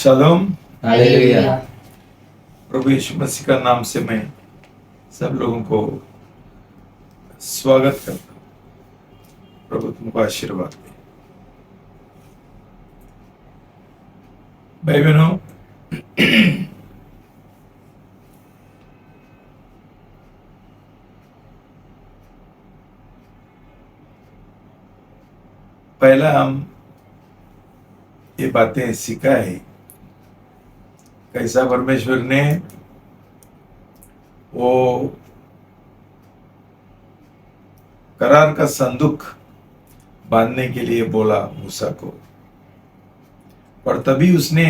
Shalom. Hallelujah. प्रभु यीशु मसीह का नाम से मैं सब लोगों को स्वागत करता हूँ। प्रभु तुमको आशीर्वाद दे। भाई बहनों, पहला हम ये बातें सीखा है कैसा परमेश्वर ने वो करार का संदूक बांधने के लिए बोला मूसा को, और तभी उसने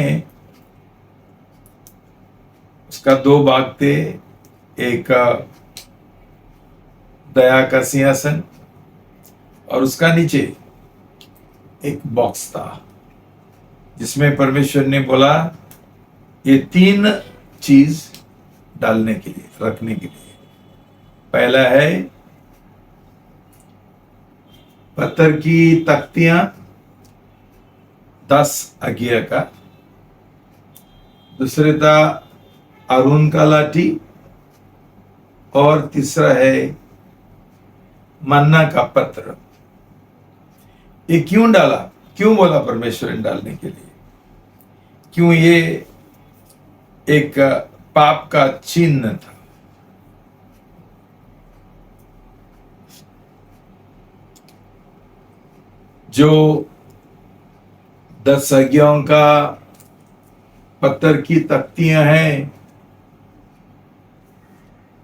उसका दो भाग थे। एक दया का सिंहासन और उसका नीचे एक बॉक्स था जिसमें परमेश्वर ने बोला ये तीन चीज डालने के लिए, रखने के लिए। पहला है पत्थर की तख्तियां 10 आज्ञा का, दूसरे था अरुण का लाठी, और तीसरा है मन्ना का पत्र। ये क्यों डाला, क्यों बोला परमेश्वर ने डालने के लिए? क्यों? ये एक पाप का चिन्ह था। जो 10 आज्ञाओं का पत्थर की तख्तियां हैं,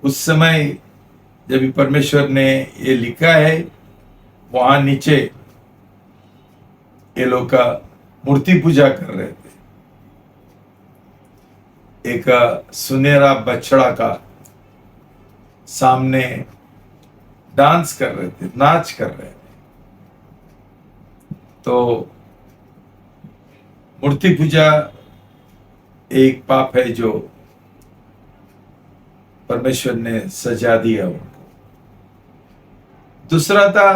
उस समय जब परमेश्वर ने ये लिखा है, वहां नीचे ये लोग का मूर्ति पूजा कर रहे थे। एक सुनहरा बछड़ा का सामने डांस कर रहे थे, नाच कर रहे थे। तो मूर्ति पूजा एक पाप है जो परमेश्वर ने सजा दिया उनको। दूसरा था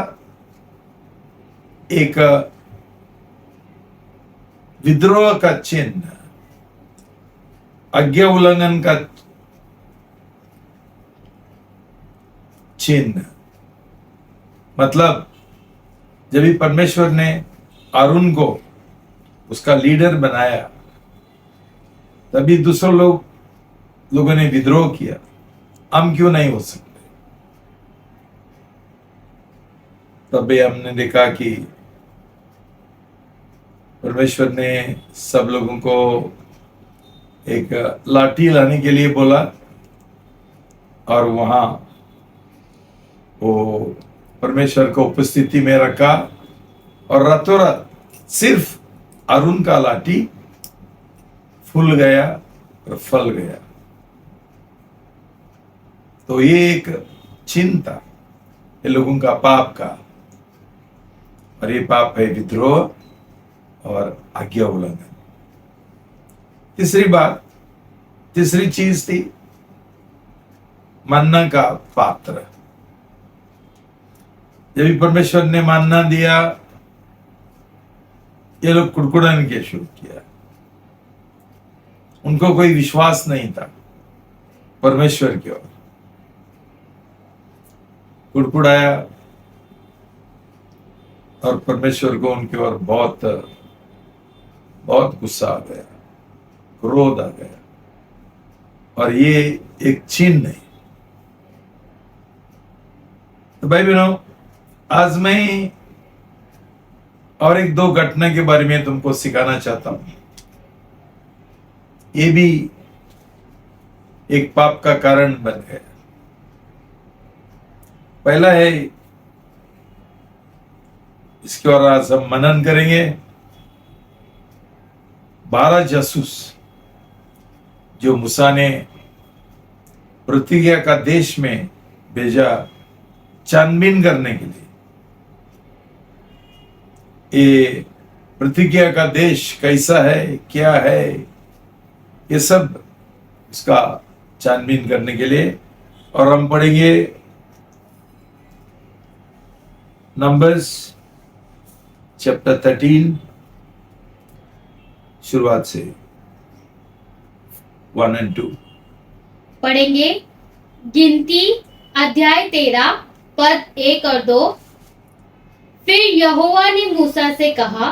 एक विद्रोह का चिन्ह, आज्ञा उल्लंघन का चिन्ह। मतलब जब भी परमेश्वर ने अरुण को उसका लीडर बनाया, तभी दूसरे लोगों ने विद्रोह किया। हम क्यों नहीं हो सकते? तभी हमने देखा कि परमेश्वर ने सब लोगों को एक लाठी लाने के लिए बोला, और वहां वो परमेश्वर को उपस्थिति में रखा, और रातों रात सिर्फ अरुण का लाठी फूल गया और फल गया। तो ये एक चिन्ह था ये लोगों का पाप का, और ये पाप है विद्रोह और आज्ञा उल्लंघन। तीसरी चीज थी मन्ना का पात्र। जब भी परमेश्वर ने मन्ना दिया, ये लोग कुड़कुड़ाने के शुरू किया। उनको कोई विश्वास नहीं था परमेश्वर की ओर। कुड़कुड़ाया, और परमेश्वर को उनके ओर बहुत बहुत गुस्सा आ गया, क्रोध आ गया। और ये एक चिन्ह है। तो भाई बहनों, आज मैं और एक दो घटना के बारे में तुमको सिखाना चाहता हूं। ये भी एक पाप का कारण बन गया। पहला है, इसके और आज हम मनन करेंगे, 12 जासूस जो मूसा ने प्रतिज्ञा का देश में भेजा छानबीन करने के लिए। ये प्रतिज्ञा का देश कैसा है, क्या है, ये सब इसका छानबीन करने के लिए। और हम पढ़ेंगे नंबर्स चैप्टर 13 शुरुआत से। 1 and 2। पढ़ेंगे गिनती अध्याय 13 पद 1 और 2। फिर यहोवा ने मूसा से कहा,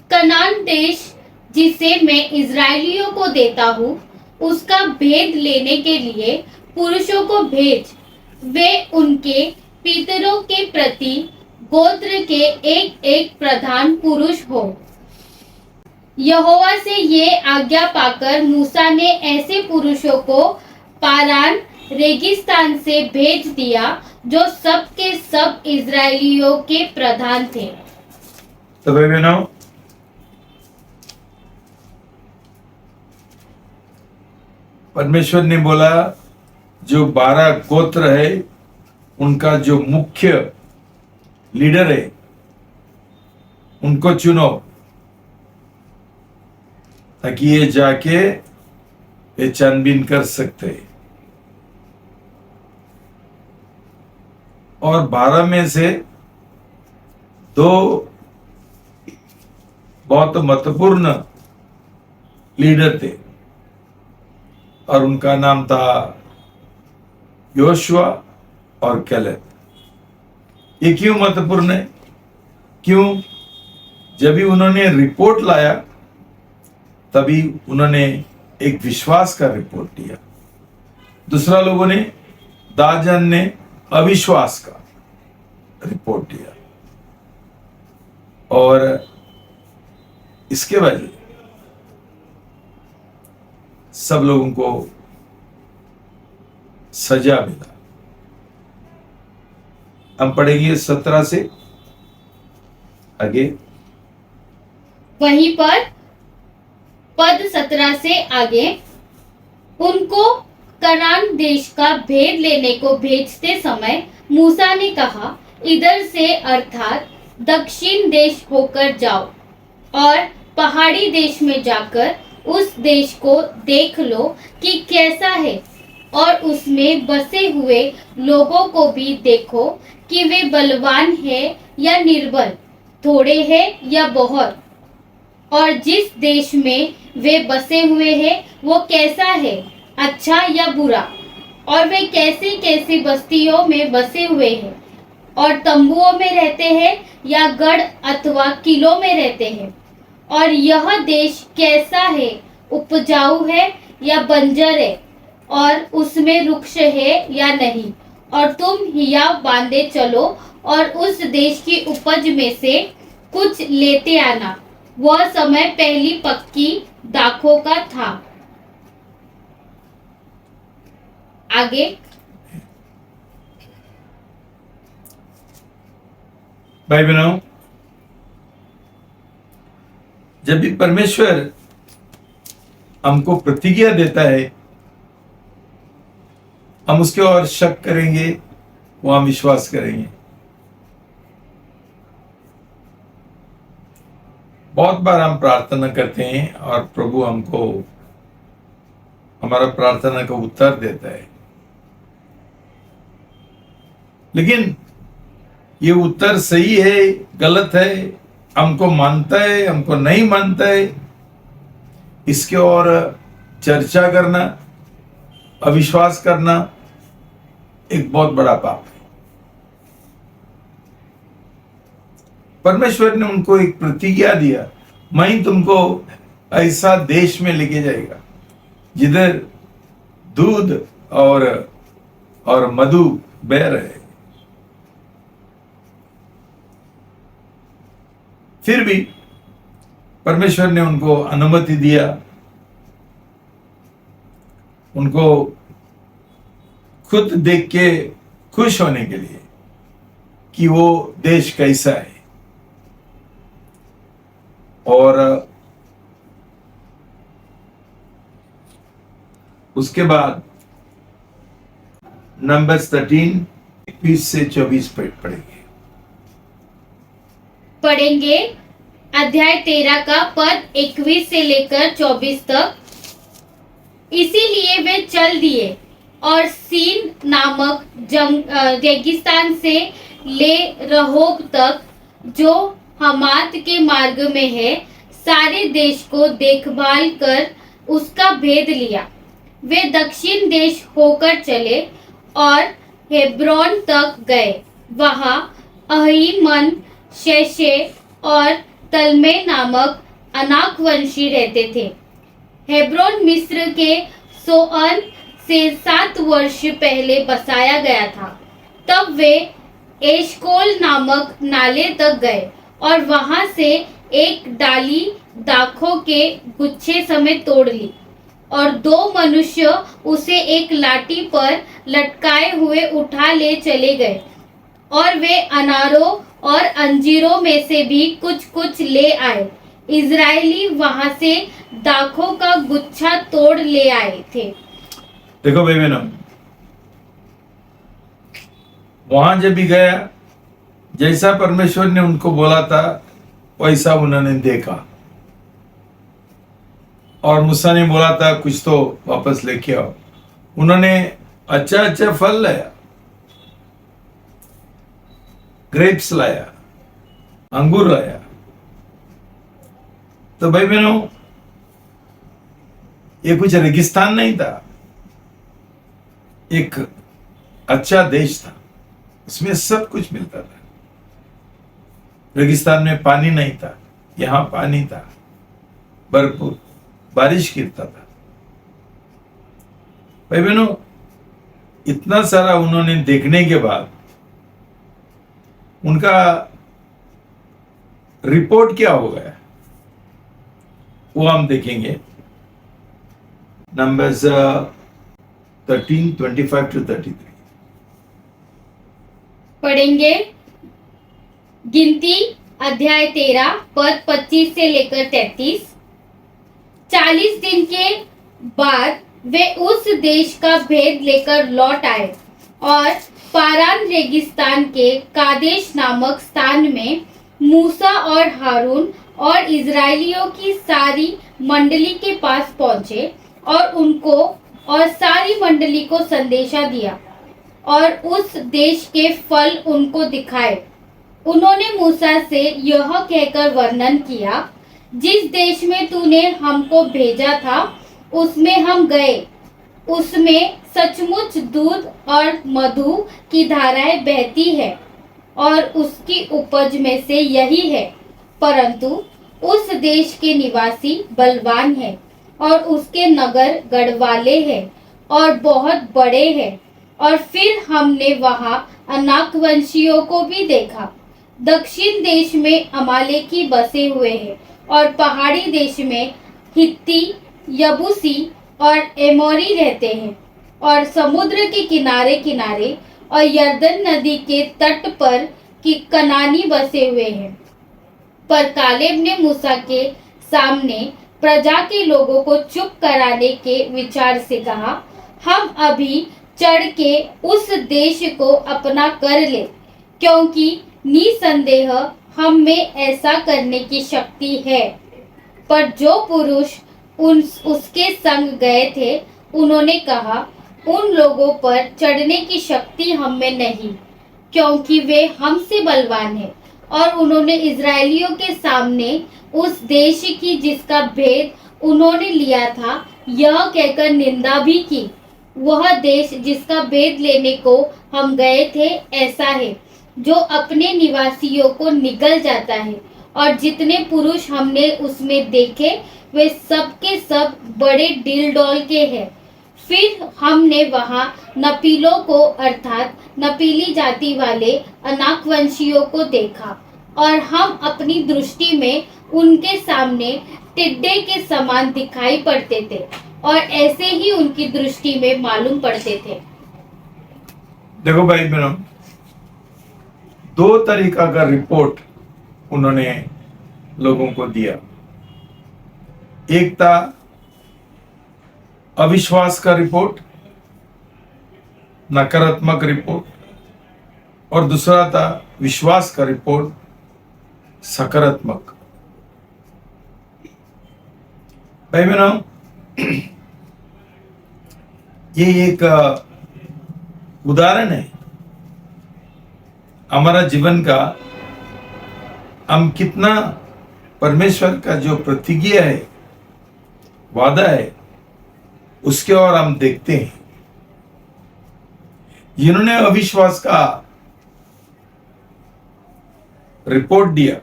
कनान देश जिसे मैं इजराइलियों को देता हूँ उसका भेद लेने के लिए पुरुषों को भेज। वे उनके पितरों के प्रति गोत्र के एक एक प्रधान पुरुष हो। यहोवा से ये आज्ञा पाकर मूसा ने ऐसे पुरुषों को पारान रेगिस्तान से भेज दिया जो सब के सब इजराइलियों के प्रधान थे। तो भाई बहनों, परमेश्वर ने बोला जो 12 गोत्र है उनका जो मुख्य लीडर है उनको चुनो, ताकि ये जाके ये छानबीन कर सकते हैं। और 12 में से 2 बहुत महत्वपूर्ण लीडर थे और उनका नाम था योशुआ और कैलेब। ये क्यों महत्वपूर्ण है? क्यों? जब भी उन्होंने रिपोर्ट लाया तभी उन्होंने एक विश्वास का रिपोर्ट दिया। दूसरा लोगों ने, दाजन ने अविश्वास का रिपोर्ट दिया। और इसके वजह सब लोगों को सजा मिला। हम पढ़ेंगे 17 से आगे। वहीं पर पद 17 से आगे, उनको कनान देश का भेद लेने को भेजते समय मूसा ने कहा, इधर से अर्थात दक्षिण देश होकर जाओ और पहाड़ी देश में जाकर उस देश को देख लो कि कैसा है, और उसमें बसे हुए लोगों को भी देखो कि वे बलवान है या निर्बल, थोड़े हैं या बहुत, और जिस देश में वे बसे हुए हैं वो कैसा है, अच्छा या बुरा, और वे कैसी कैसी बस्तियों में बसे हुए हैं, और तंबुओं में रहते हैं या गढ़ अथवा किलों में रहते हैं, और यह देश कैसा है, उपजाऊ है या बंजर है, और उसमें वृक्ष है या नहीं। और तुम हियाव बांधे चलो और उस देश की उपज में से कुछ लेते आना। वह समय पहली पक्की दाखों का था। आगे भाई बहनों, जब भी परमेश्वर हमको प्रतिज्ञा देता है हम उसके और शक करेंगे, वहां विश्वास करेंगे। बहुत बार हम प्रार्थना करते हैं और प्रभु हमको हमारा प्रार्थना का उत्तर देता है, लेकिन ये उत्तर सही है गलत है, हमको मानता है हमको नहीं मानता है, इसके और चर्चा करना, अविश्वास करना एक बहुत बड़ा पाप है। परमेश्वर ने उनको एक प्रतिज्ञा दिया, मैं तुमको ऐसा देश में लेके जाएगा जिधर दूध और मधु बह रहे। फिर भी परमेश्वर ने उनको अनुमति दिया, उनको खुद देख के खुश होने के लिए कि वो देश कैसा है। और उसके बाद नंबर्स 13 21 से 24 पढ़ेंगे। अध्याय 13 का पद 21 से लेकर 24 तक। इसीलिए वे चल दिए और सीन नामक रेगिस्तान से ले रहोब तक, जो हमात के मार्ग में है, सारे देश को देखभाल कर उसका भेद लिया। वे दक्षिण देश होकर चले और हेब्रोन तक गए। वहां अहीमन, शेशे और तलमे नामक अनाकवंशी रहते थे। हेब्रोन मिस्र के सोअन से 7 वर्ष पहले बसाया गया था। तब वे एशकोल नामक नाले तक गए और वहां से एक डाली दाखों के गुच्छे समेत तोड़ ली और 2 मनुष्य उसे एक लाठी पर लटकाए हुए उठा ले चले गए और वे अनारों और अंजीरों में से भी कुछ कुछ ले आए। इजरायली वहां से दाखों का गुच्छा तोड़ ले आए थे। देखो भाई बहनों, वहां जब भी गया, जैसा परमेश्वर ने उनको बोला था वैसा उन्होंने देखा। और मूसा ने बोला था कुछ तो वापस लेके आओ। उन्होंने अच्छा अच्छा फल लाया, ग्रेप्स लाया, अंगूर लाया। तो भाई बहनों, ये कुछ रेगिस्तान नहीं था, एक अच्छा देश था, उसमें सब कुछ मिलता था। रेगिस्तान में पानी नहीं था, यहां पानी था, भरपूर बारिश गिरता था। भाई बहनों, इतना सारा उन्होंने देखने के बाद उनका रिपोर्ट क्या हो गया वो हम देखेंगे। नंबर्स 13:25-33 पढ़ेंगे। गिनती अध्याय 13 पद 25 से लेकर 33। 40 दिन के बाद वे उस देश का भेद लेकर लौट आए और पारान रेगिस्तान के कादेश नामक स्थान में मूसा और हारून और इजरायलियों की सारी मंडली के पास पहुंचे और उनको और सारी मंडली को संदेशा दिया और उस देश के फल उनको दिखाए। उन्होंने मूसा से यह कहकर वर्णन किया, जिस देश में तूने हमको भेजा था उसमें हम गए। उसमें सचमुच दूध और मधु की धाराएं बहती है और उसकी उपज में से यही है। परंतु उस देश के निवासी बलवान हैं और उसके नगर गढ़वाले हैं और बहुत बड़े हैं। और फिर हमने वहां अनाकवंशियों को भी देखा। दक्षिण देश में अमालेकी बसे हुए हैं और पहाड़ी देश में हित्ती, यबूसी और एमोरी रहते हैं और समुद्र के किनारे किनारे और यरदन नदी के तट पर की कनानी बसे हुए हैं। पर कालेब ने मूसा के सामने प्रजा के लोगों को चुप कराने के विचार से कहा, हम अभी चढ़ के उस देश को अपना कर ले, क्योंकि निसंदेह हम में ऐसा करने की शक्ति है। पर जो पुरुष उसके संग गए थे उन्होंने कहा, उन लोगों पर चढ़ने की शक्ति हम में नहीं, क्योंकि वे हमसे बलवान हैं। और उन्होंने इजरायलियों के सामने उस देश की जिसका भेद उन्होंने लिया था यह कहकर निंदा भी की। वह देश जिसका भेद लेने को हम गए थे ऐसा है जो अपने निवासियों को निगल जाता है, और जितने पुरुष हमने उसमें देखे वे सब के सब बड़े डिलडोल के हैं। फिर हमने वहां नपीलों को अर्थात नपीली जाति वाले अनाकवंशियों को देखा और हम अपनी दृष्टि में उनके सामने टिड्डे के समान दिखाई पड़ते थे और ऐसे ही उनकी दृष्टि में मालूम पड़ते थे। देखो भाई बहनों, 2 तरीका का रिपोर्ट उन्होंने लोगों को दिया। एक था अविश्वास का रिपोर्ट, नकारात्मक रिपोर्ट, और दूसरा था विश्वास का रिपोर्ट, सकारात्मक। भाई बहनों, ये एक उदाहरण है हमारा जीवन का। हम कितना परमेश्वर का जो प्रतिज्ञा है, वादा है, उसके और हम देखते हैं। जिन्होंने अविश्वास का रिपोर्ट दिया,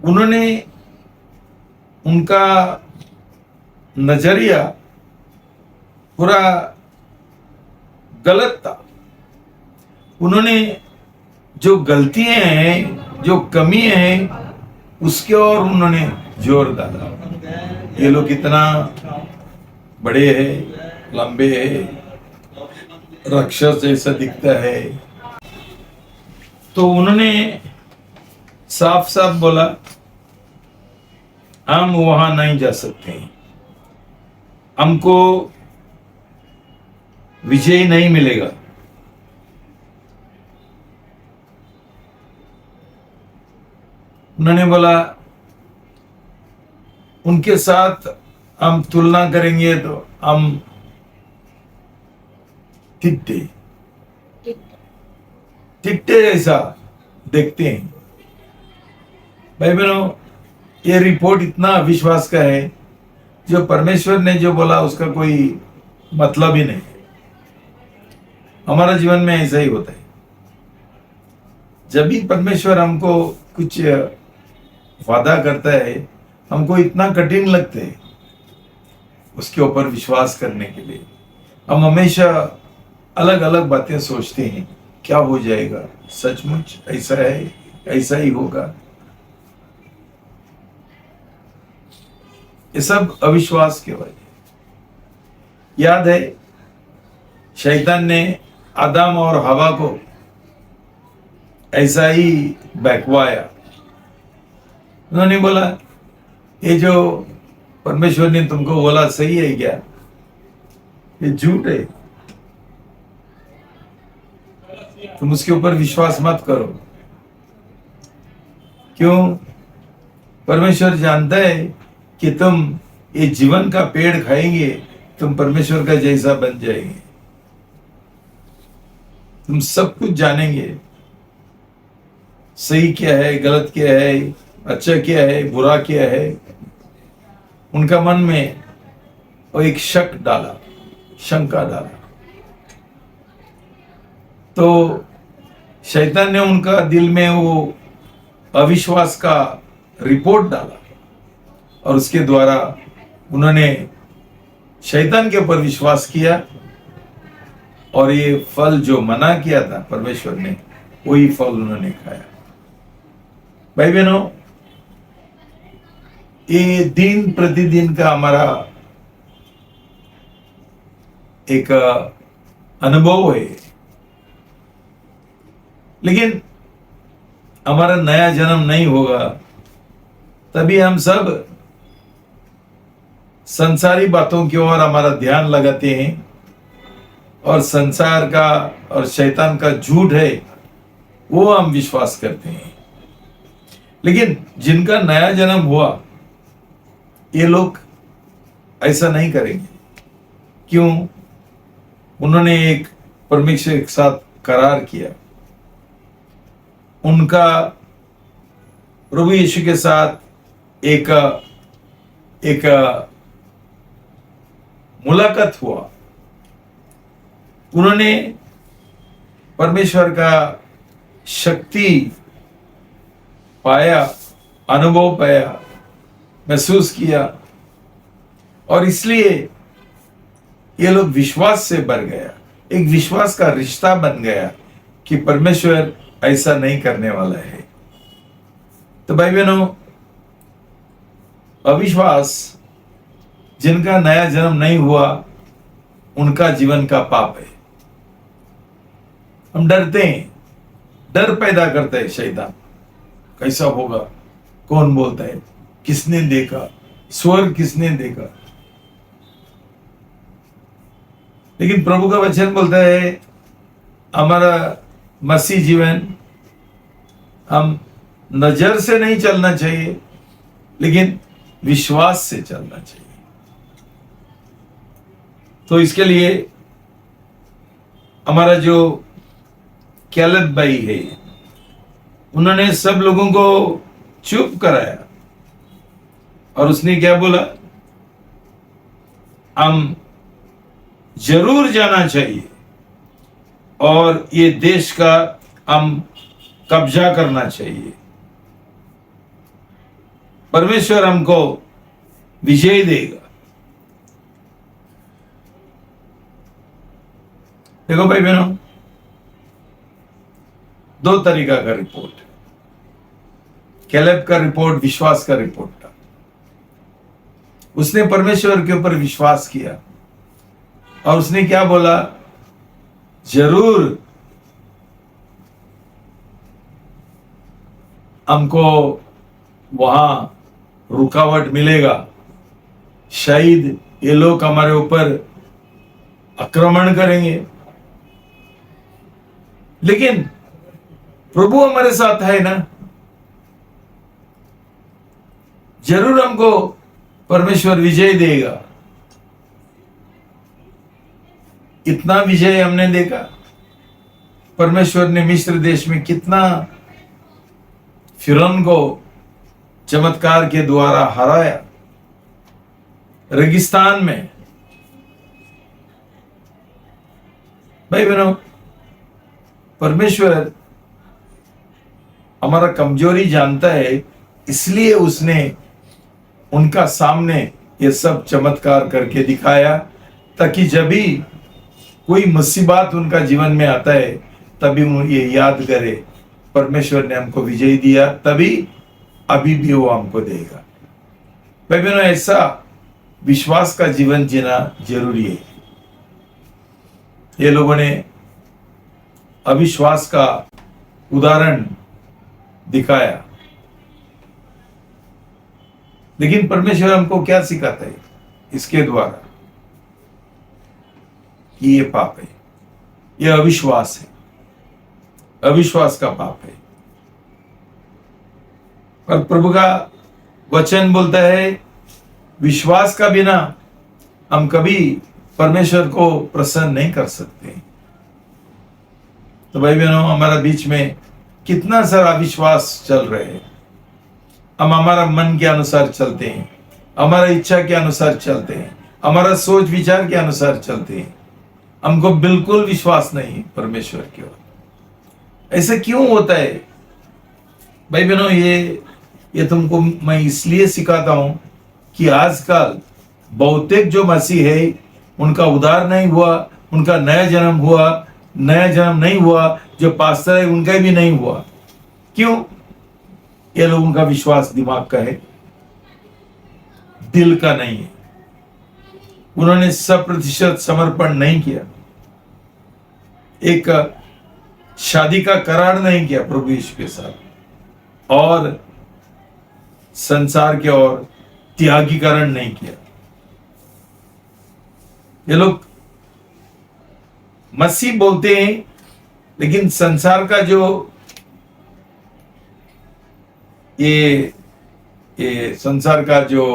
उन्होंने उनका नजरिया पूरा गलत था। उन्होंने जो गलतियां हैं, जो कमी हैं, उसके और उन्होंने जोर डाला। ये लोग कितना बड़े हैं, लंबे हैं, राक्षस जैसा दिखता है। तो उन्होंने साफ साफ बोला, हम वहां नहीं जा सकते, हमको विजय नहीं मिलेगा। उन्होंने बोला, उनके साथ हम तुलना करेंगे तो हम टिट्टे जैसा देखते हैं। भाई बहनों, ये रिपोर्ट इतना अविश्वास का है, जो परमेश्वर ने जो बोला उसका कोई मतलब ही नहीं। हमारा जीवन में ऐसा ही होता है। जब भी परमेश्वर हमको कुछ वादा करता है, हमको इतना कठिन लगता है उसके ऊपर विश्वास करने के लिए। हम हमेशा अलग अलग बातें सोचते हैं, क्या हो जाएगा, सचमुच ऐसा है, ऐसा ही होगा। ये सब अविश्वास की वजह। याद है, शैतान ने आदम और हवा को ऐसा ही बहकवाया। उन्होंने बोला, ये जो परमेश्वर ने तुमको बोला सही है क्या? ये झूठ है, तुम उसके ऊपर विश्वास मत करो। क्यों? परमेश्वर जानता है कि तुम ये जीवन का पेड़ खाएंगे, तुम परमेश्वर का जैसा बन जाएंगे। तुम सब कुछ जानेंगे, सही क्या है, गलत क्या है, अच्छा क्या है, बुरा क्या है। उनका मन में वो एक शक डाला, शंका डाला। तो शैतान ने उनका दिल में वो अविश्वास का रिपोर्ट डाला, और उसके द्वारा उन्होंने शैतान के ऊपर विश्वास किया, और ये फल जो मना किया था परमेश्वर ने, वही फल उन्होंने खाया। भाई बहनों, ये दिन प्रतिदिन का हमारा एक अनुभव है। लेकिन हमारा नया जन्म नहीं होगा, तभी हम सब संसारी बातों की ओर हमारा ध्यान लगाते हैं, और संसार का और शैतान का झूठ है वो हम विश्वास करते हैं। लेकिन जिनका नया जन्म हुआ, ये लोग ऐसा नहीं करेंगे। क्यों? उन्होंने एक परमेश्वर के साथ करार किया। उनका प्रभु यीशु के साथ एक मुलाकात हुआ। उन्होंने परमेश्वर का शक्ति पाया, अनुभव पाया, महसूस किया, और इसलिए ये लोग विश्वास से भर गया। एक विश्वास का रिश्ता बन गया कि परमेश्वर ऐसा नहीं करने वाला है। तो भाई बहनों, अविश्वास, जिनका नया जन्म नहीं हुआ, उनका जीवन का पाप है। हम डरते हैं, डर पैदा करता है शैतान। कैसा होगा, कौन बोलता है, किसने देखा, स्वर्ग किसने देखा। लेकिन प्रभु का वचन बोलता है, हमारा मसीह जीवन, हम नजर से नहीं चलना चाहिए, लेकिन विश्वास से चलना चाहिए। तो इसके लिए हमारा जो कैलेब भाई है, उन्होंने सब लोगों को चुप कराया, और उसने क्या बोला, हम जरूर जाना चाहिए और ये देश का हम कब्जा करना चाहिए। परमेश्वर हमको विजय देगा। देखो भाई बहनों, दो तरीका का रिपोर्ट है। कैलेब का रिपोर्ट विश्वास का रिपोर्ट था। उसने परमेश्वर के ऊपर विश्वास किया और उसने क्या बोला, जरूर हमको वहां रुकावट मिलेगा, शायद ये लोग हमारे ऊपर आक्रमण करेंगे, लेकिन प्रभु हमारे साथ है ना, जरूर हमको परमेश्वर विजय देगा। इतना विजय हमने देखा। परमेश्वर ने मिस्र देश में कितना फिरौन को चमत्कार के द्वारा हराया। रेगिस्तान में भाई बहनों, परमेश्वर हमारा कमजोरी जानता है, इसलिए उसने उनका सामने ये सब चमत्कार करके दिखाया, ताकि जब भी कोई मुसीबत उनका जीवन में आता है तभी वो ये याद करे, परमेश्वर ने हमको विजय दिया, तभी अभी भी वो हमको देगा। भाई बहनों, ऐसा विश्वास का जीवन जीना जरूरी है। ये लोगों ने अविश्वास का उदाहरण दिखाया, लेकिन परमेश्वर हमको क्या सिखाता है इसके द्वारा, कि ये पाप है, ये अविश्वास है, अविश्वास का पाप है। और प्रभु का वचन बोलता है, विश्वास का बिना हम कभी परमेश्वर को प्रसन्न नहीं कर सकते। तो भाई बहनों, हमारा बीच में कितना सारा अविश्वास चल रहे हैं। हम हमारा मन के अनुसार चलते हैं, हमारा इच्छा के अनुसार चलते हैं, हमारा सोच विचार के अनुसार चलते हैं। हमको बिल्कुल विश्वास नहीं परमेश्वर की ओर। ऐसा क्यों होता है भाई बहनों? ये तुमको मैं इसलिए सिखाता हूं कि आजकल बहुतेक जो मसीह है उनका उद्धार नहीं हुआ, उनका नया जन्म हुआ, नया जन्म नहीं हुआ। जो पास्टर है उनका भी नहीं हुआ। क्यों? ये लोगों का विश्वास दिमाग का है, दिल का नहीं है। उन्होंने 100% समर्पण नहीं किया, एक शादी का करार नहीं किया प्रभु यीशु के साथ, और संसार के और त्यागीकरण नहीं किया। ये लोग मसीह बोलते हैं, लेकिन संसार का जो ये संसार का जो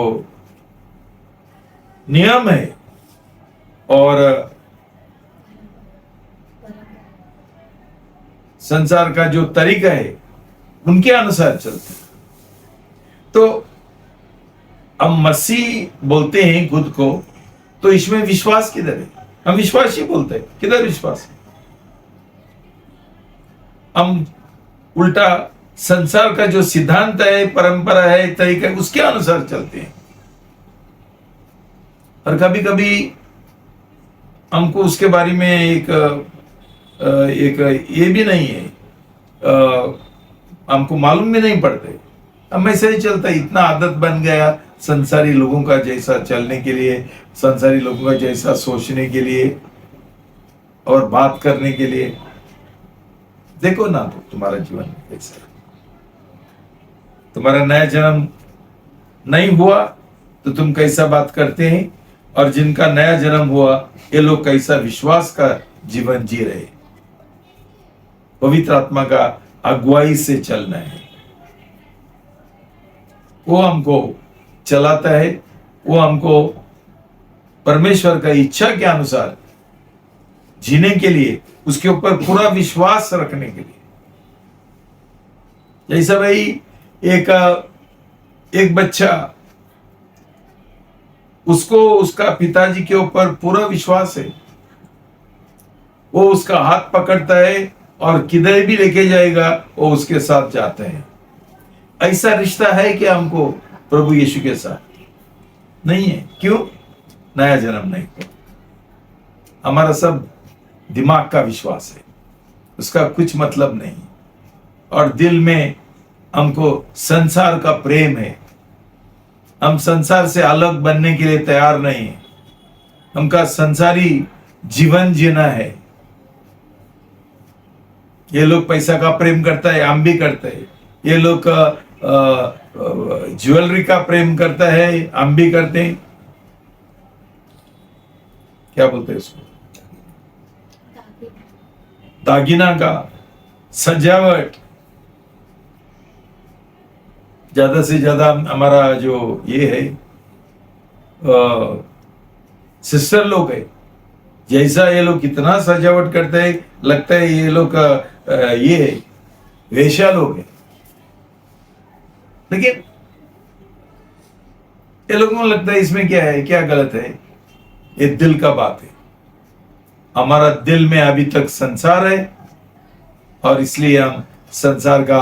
नियम है और संसार का जो तरीका है उनके अनुसार चलते हैं। तो हम मसीह बोलते हैं खुद को, तो इसमें विश्वास किधर है? हम विश्वास ही बोलते हैं, किधर विश्वास है? हम उल्टा संसार का जो सिद्धांत है, परंपरा है, तरीका है, उसके अनुसार चलते हैं। और कभी कभी हमको उसके बारे में एक ये भी नहीं है, हमको मालूम भी नहीं पड़ते। हम ऐसे ही चलता है, इतना आदत बन गया संसारी लोगों का जैसा चलने के लिए, संसारी लोगों का जैसा सोचने के लिए और बात करने के लिए। देखो ना तो तुम्हारा जीवन कैसा है। तुम्हारा नया जन्म नहीं हुआ तो तुम कैसा बात करते हैं, और जिनका नया जन्म हुआ ये लोग कैसा विश्वास का जीवन जी रहे। पवित्र आत्मा का अगुवाई से चलना है, वो हमको चलाता है, वो हमको परमेश्वर का इच्छा के अनुसार जीने के लिए, उसके ऊपर पूरा विश्वास रखने के लिए। जैसा भाई एक बच्चा उसको उसका पिताजी के ऊपर पूरा विश्वास है। वो उसका हाथ पकड़ता है और किधर भी लेके जाएगा वो उसके साथ जाते हैं। ऐसा रिश्ता है कि हमको प्रभु यीशु के साथ नहीं है। क्यों? नया जन्म नहीं हुआ। हमारा सब दिमाग का विश्वास है, उसका कुछ मतलब नहीं। और दिल में हमको संसार का प्रेम है। हम संसार से अलग बनने के लिए तैयार नहीं है। हमका संसारी जीवन जीना है। ये लोग पैसा का प्रेम करता है, हम भी करते हैं। ये लोग ज्वेलरी का प्रेम करता है, हम भी करते हैं। क्या बोलते हैं उसको? दागिना का, सजावट। ज्यादा से ज्यादा हमारा जो ये है सिस्टर लोग है, जैसा ये लोग कितना सजावट करते हैं, लगता है ये लोग ये वेश्या लोग है। लेकिन ये लोगों को लगता है इसमें क्या है, क्या गलत है? ये दिल का बात है। हमारा दिल में अभी तक संसार है और इसलिए हम संसार का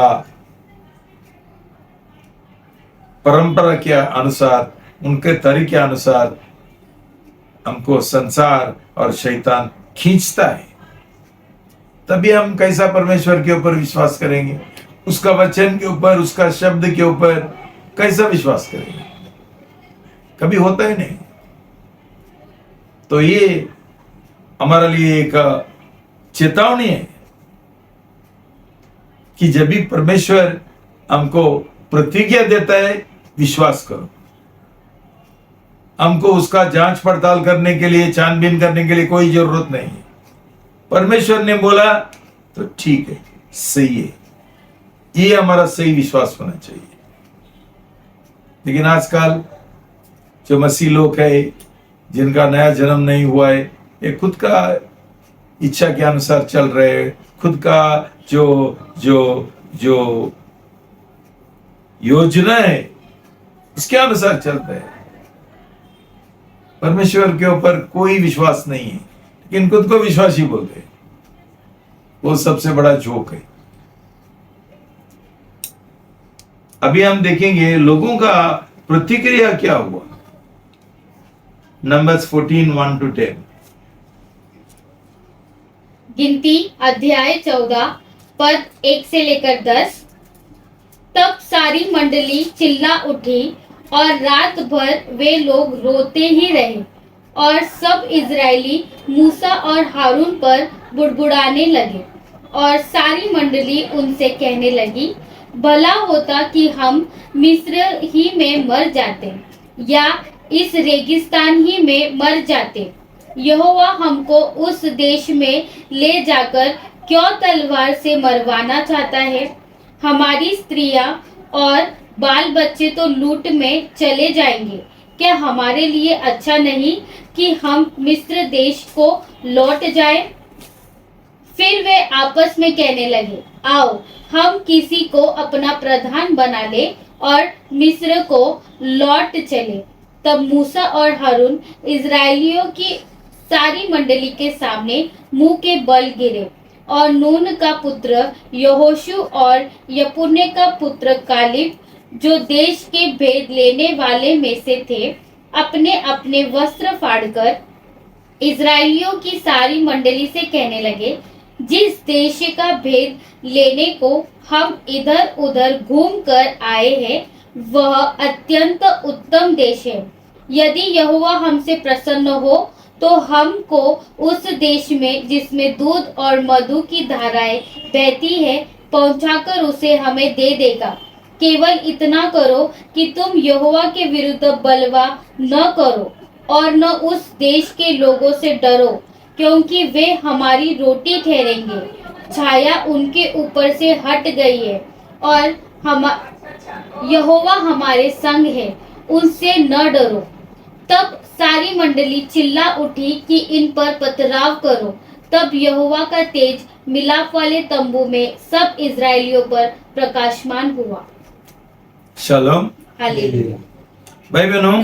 परंपरा के अनुसार, उनके तरीके अनुसार हमको संसार और शैतान खींचता है। तभी हम कैसा परमेश्वर के ऊपर विश्वास करेंगे? उसका वचन के ऊपर, उसका शब्द के ऊपर कैसा विश्वास करेंगे? कभी होता ही नहीं। तो ये हमारे लिए एक चेतावनी है कि जब भी परमेश्वर हमको प्रतिज्ञा देता है, विश्वास करो। हमको उसका जांच पड़ताल करने के लिए, छानबीन करने के लिए कोई जरूरत नहीं है। परमेश्वर ने बोला तो ठीक है, सही है। ये हमारा सही विश्वास होना चाहिए। लेकिन आजकल जो मसीह लोग है, जिनका नया जन्म नहीं हुआ है, ये खुद का इच्छा के अनुसार चल रहे हैं। खुद का जो जो जो योजना है इसके अनुसार चलते हैं। परमेश्वर के ऊपर कोई विश्वास नहीं है, लेकिन खुद को विश्वासी बोलते हैं। वो सबसे बड़ा जोक है। अभी हम देखेंगे लोगों का प्रतिक्रिया क्या हुआ। Numbers 14 1 to 10। गिनती अध्याय 14 पद 1 से लेकर 10। तब सारी मंडली चिल्ला उठी और रात भर वे लोग रोते ही रहे और सब इजरायली मूसा और हारून पर बुड़बुड़ाने लगे। और सारी मंडली उनसे कहने लगी, भला होता कि हम मिस्र ही में मर जाते या इस रेगिस्तान ही में मर जाते। यहोवा हमको उस देश में ले जाकर क्यों तलवार से मरवाना चाहता है? हमारी स्त्रियां और बाल बच्चे तो लूट में चले जाएंगे। क्या हमारे लिए अच्छा नहीं कि हम मिस्र देश को लौट जाएं? फिर वे आपस में कहने लगे, आओ हम किसी को अपना प्रधान बना ले और मिस्र को लौट चले। तब मूसा और हारून इजरायलियों की सारी मंडली के सामने मुंह के बल गिरे और नून का पुत्र यहोशू और यपुन्ने का पुत्र कालिब, जो देश के भेद लेने वाले में से थे, अपने अपने वस्त्र फाड़कर इजरायलियों की सारी मंडली से कहने लगे, जिस देश का भेद लेने को हम इधर उधर घूम कर आए हैं, वह अत्यंत उत्तम देश है। यदि यहोवा हमसे प्रसन्न हो तो हमको उस देश में जिसमें दूध और मधु की धाराएं बहती है पहुंचाकर उसे हमें दे देगा। केवल इतना करो कि तुम यहोवा के विरुद्ध बलवा न करो और न उस देश के लोगों से डरो, क्योंकि वे हमारी रोटी ठहरेंगे। छाया उनके ऊपर से हट गई है और यहोवा हमारे संग है, उनसे न डरो। तब सारी मंडली चिल्ला उठी कि इन पर पथराव करो। तब यहोवा का तेज मिलाप वाले तंबू में सब इजरायलियों पर प्रकाशमान हुआ। शालोम। हालेलुया। भाई बहनों,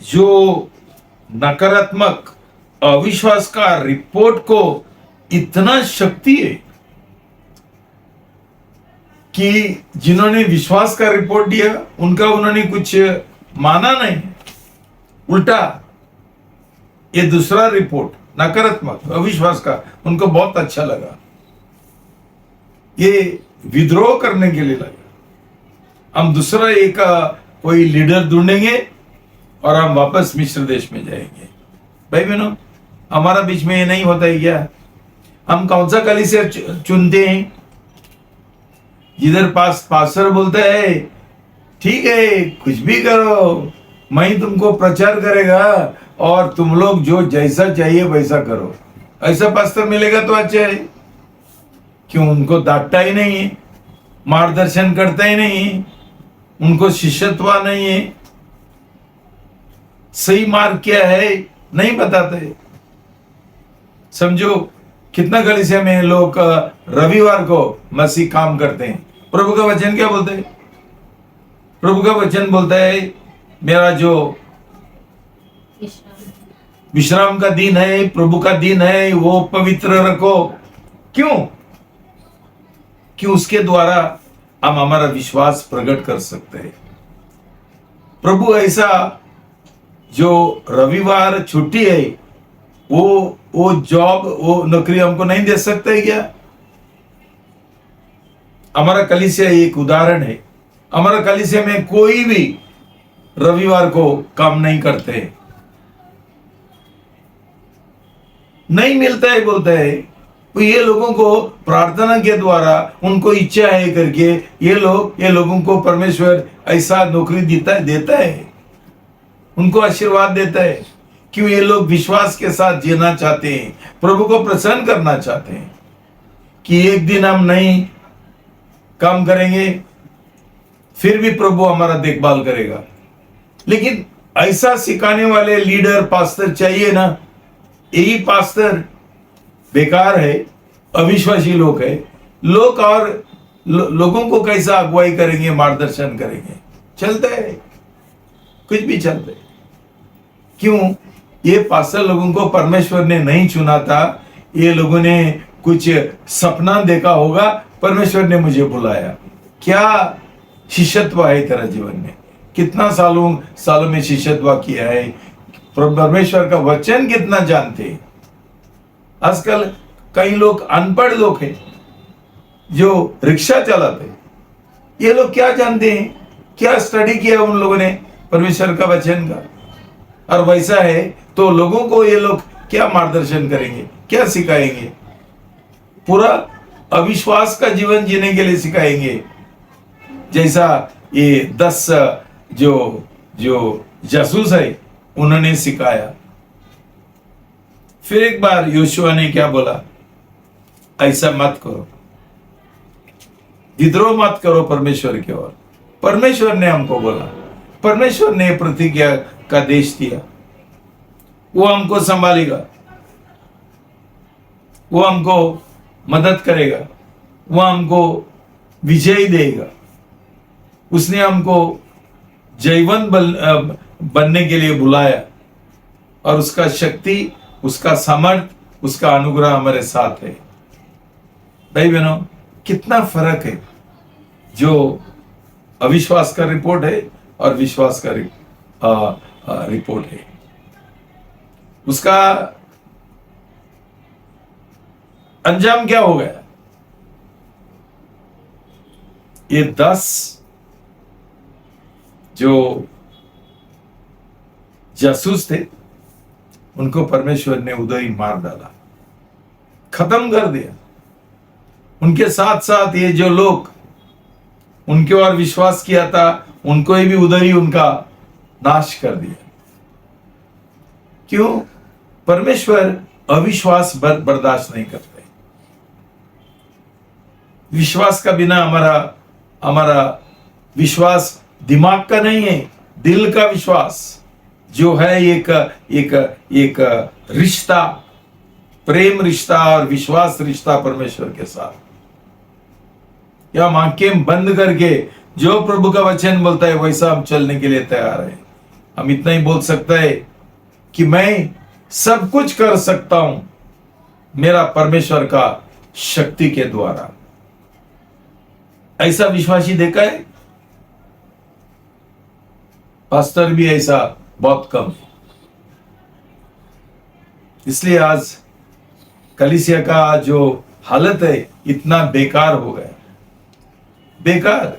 जो नकारात्मक अविश्वास का रिपोर्ट को इतना शक्ति है कि जिन्होंने विश्वास का रिपोर्ट दिया उनका उन्होंने कुछ माना नहीं, उल्टा ये दूसरा रिपोर्ट नकारात्मक अविश्वास का उनको बहुत अच्छा लगा, ये विद्रोह करने के लिए लगा। हम दूसरा एक कोई लीडर ढूंढेंगे और हम वापस मिस्र देश में जाएंगे। भाई बहनों, हमारा बीच में ये नहीं होता है क्या? हम कौन सा कलीसिया चुनते हैं जिधर पास्टर बोलता है ठीक है कुछ भी करो, मैं ही तुमको प्रचार करेगा और तुम लोग जो जैसा चाहिए वैसा करो। ऐसा पास्टर मिलेगा तो अच्छा है। क्यों? उनको डांटता ही नहीं है, मार्गदर्शन करता ही नहीं है, उनको शिष्यत्व नहीं है, सही मार्ग क्या है नहीं बताते। समझो कितना कलीसिया में लोग रविवार को मसीह काम करते हैं। प्रभु का वचन क्या बोलते हैं? प्रभु का वचन बोलता है मेरा जो विश्राम का दिन है, प्रभु का दिन है, वो पवित्र रखो। क्यों? कि उसके द्वारा हम हमारा विश्वास प्रकट कर सकते हैं। प्रभु ऐसा जो रविवार छुट्टी है वो जॉब, वो नौकरी हमको नहीं दे सकते है क्या? हमारा कलीसिया एक उदाहरण है। हमारा कलीसिया में कोई भी रविवार को काम नहीं करते, नहीं मिलता है बोलता है। तो ये लोगों को प्रार्थना के द्वारा उनको इच्छा है करके ये लोगों को परमेश्वर ऐसा नौकरी देता है, उनको आशीर्वाद देता है। क्यों? ये लोग विश्वास के साथ जीना चाहते हैं, प्रभु को प्रसन्न करना चाहते हैं कि एक दिन हम नहीं काम करेंगे फिर भी प्रभु हमारा देखभाल करेगा। लेकिन ऐसा सिखाने वाले लीडर पास्टर चाहिए ना। यही पास्टर बेकार है, अविश्वासी लोग है। लोग और लोगों को कैसा अगुवाई करेंगे, मार्गदर्शन करेंगे? चलते है, कुछ भी चलते। क्यों? ये पास्टर लोगों को परमेश्वर ने नहीं चुना था। ये लोगों ने कुछ सपना देखा होगा, परमेश्वर ने मुझे बुलाया। क्या शिष्यत्व है तेरा जीवन में? कितना सालों में शिष्यत्व किया है? परमेश्वर का वचन कितना जानते हैं? आजकल कई लोग अनपढ़ लोग हैं जो रिक्शा चलाते हैं। ये लोग क्या जानते हैं? क्या स्टडी किया उन लोगों ने परमेश्वर का वचन का? और वैसा है तो लोगों को ये लोग क्या मार्गदर्शन करेंगे, क्या सिखाएंगे? पूरा अविश्वास का जीवन जीने के लिए सिखाएंगे, जैसा ये 10 जो जासूस है उन्होंने सिखाया। फिर एक बार योशुआ ने क्या बोला? ऐसा मत करो, विद्रोह मत करो परमेश्वर की ओर। परमेश्वर ने हमको बोला, परमेश्वर ने प्रतिज्ञा का देश दिया, वो हमको संभालेगा, वो हमको मदद करेगा, वो हमको विजय देगा। उसने हमको जयवंत बनने के लिए बुलाया और उसका शक्ति, उसका सामर्थ, उसका अनुग्रह हमारे साथ है। भाई बहनों, कितना फर्क है जो अविश्वास का रिपोर्ट है और विश्वास का रिपोर्ट है। उसका अंजाम क्या हो गया? ये 10 जो जासूस थे उनको परमेश्वर ने उधर ही मार डाला, खत्म कर दिया। उनके साथ साथ ये जो लोग उनके और विश्वास किया था उनको भी उधर ही उनका नाश कर दिया। क्यों? परमेश्वर अविश्वास बर्दाश्त नहीं करते। विश्वास का बिना हमारा विश्वास दिमाग का नहीं है, दिल का विश्वास जो है एक रिश्ता, प्रेम रिश्ता और विश्वास रिश्ता परमेश्वर के साथ। या आंखें बंद करके जो प्रभु का वचन बोलता है वैसा हम चलने के लिए तैयार है। हम इतना ही बोल सकता है कि मैं सब कुछ कर सकता हूं मेरा परमेश्वर का शक्ति के द्वारा। ऐसा विश्वासी देखा है? पास्टर भी ऐसा बहुत कम। इसलिए आज कलीसिया का जो हालत है इतना बेकार हो गया। बेकार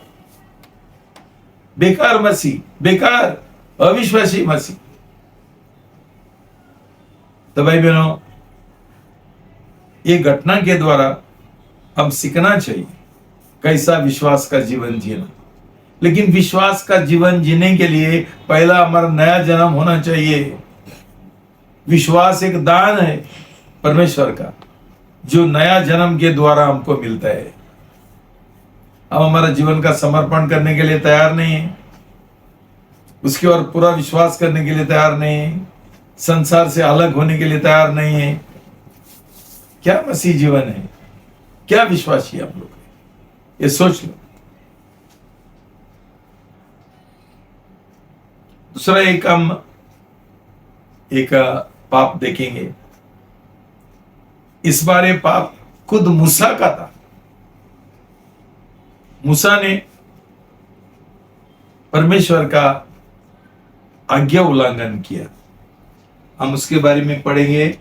बेकार मसीह, बेकार अविश्वासी मसीह। तो भाई बहनों, ये घटना के द्वारा हम सीखना चाहिए कैसा विश्वास का जीवन जीना। लेकिन विश्वास का जीवन जीने के लिए पहला हमारा नया जन्म होना चाहिए। विश्वास एक दान है परमेश्वर का, जो नया जन्म के द्वारा हमको मिलता है। हम हमारा जीवन का समर्पण करने के लिए तैयार नहीं है, उसके ओर पूरा विश्वास करने के लिए तैयार नहीं है, संसार से अलग होने के लिए तैयार नहीं है। क्या मसीह जीवन है? क्या विश्वासी आप लोग? ये सोच लो। दूसरा एक हम एक पाप देखेंगे। इस बार ये पाप खुद मूसा का था। मूसा ने परमेश्वर का आज्ञा उल्लंघन किया। हम उसके बारे में पढ़ेंगे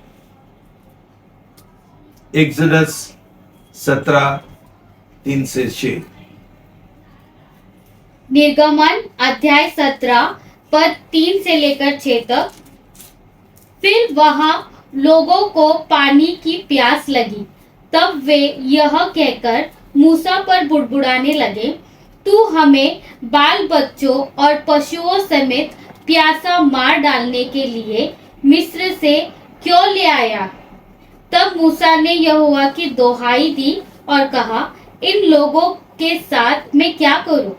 एक्सोडस 17:3-6। निर्गमन अध्याय 17 पद 3 से लेकर 6 तक। फिर वहां लोगों को पानी की प्यास लगी। तब वे यह कहकर मूसा पर बुड़बुड़ाने लगे, तू हमें बाल बच्चों और पशुओं समेत प्यासा मार डालने के लिए मिस्र से क्यों ले आया? तब मूसा ने यहोवा की दोहाई दी और कहा, इन लोगों के साथ मैं क्या करूं?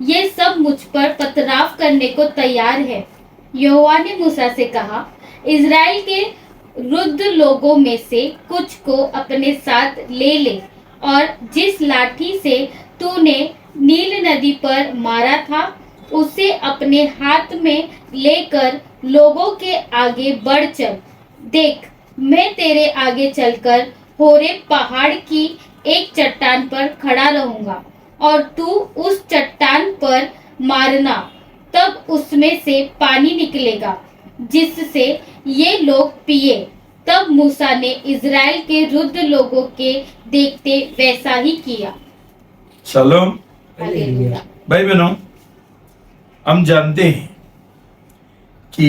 ये सब मुझ पर पथराव करने को तैयार है। यहोवा ने मूसा से कहा, इज़राइल के वृद्ध लोगों में से कुछ को अपने साथ ले ले और जिस लाठी से तूने नील नदी पर मारा था उसे अपने हाथ में लेकर लोगों के आगे बढ़ चल। देख, मैं तेरे आगे चलकर होरेब पहाड़ की एक चट्टान पर खड़ा रहूंगा और तू उस चट्टान पर मारना, तब उसमें से पानी निकलेगा जिससे ये लोग पिए। तब मूसा ने इज़राइल के वृद्ध लोगों के देखते वैसा ही किया। शालोम। हालेलुया। भाई बहनों, हम जानते हैं कि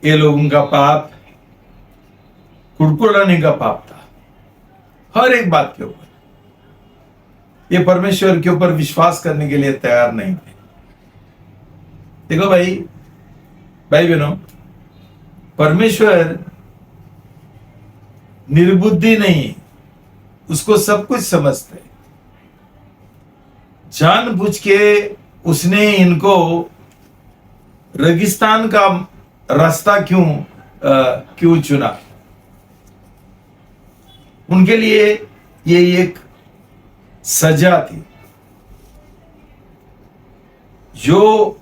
ये लोगों का पाप कुड़कुड़ाने का पाप था, हर एक बात के ऊपर। ये परमेश्वर के ऊपर विश्वास करने के लिए तैयार नहीं थे। देखो भाई बहनों, परमेश्वर निर्बुद्धि नहीं, उसको सब कुछ समझते। जानबूझ के उसने इनको रेगिस्तान का रास्ता क्यों चुना? उनके लिए ये एक सजा थी। जो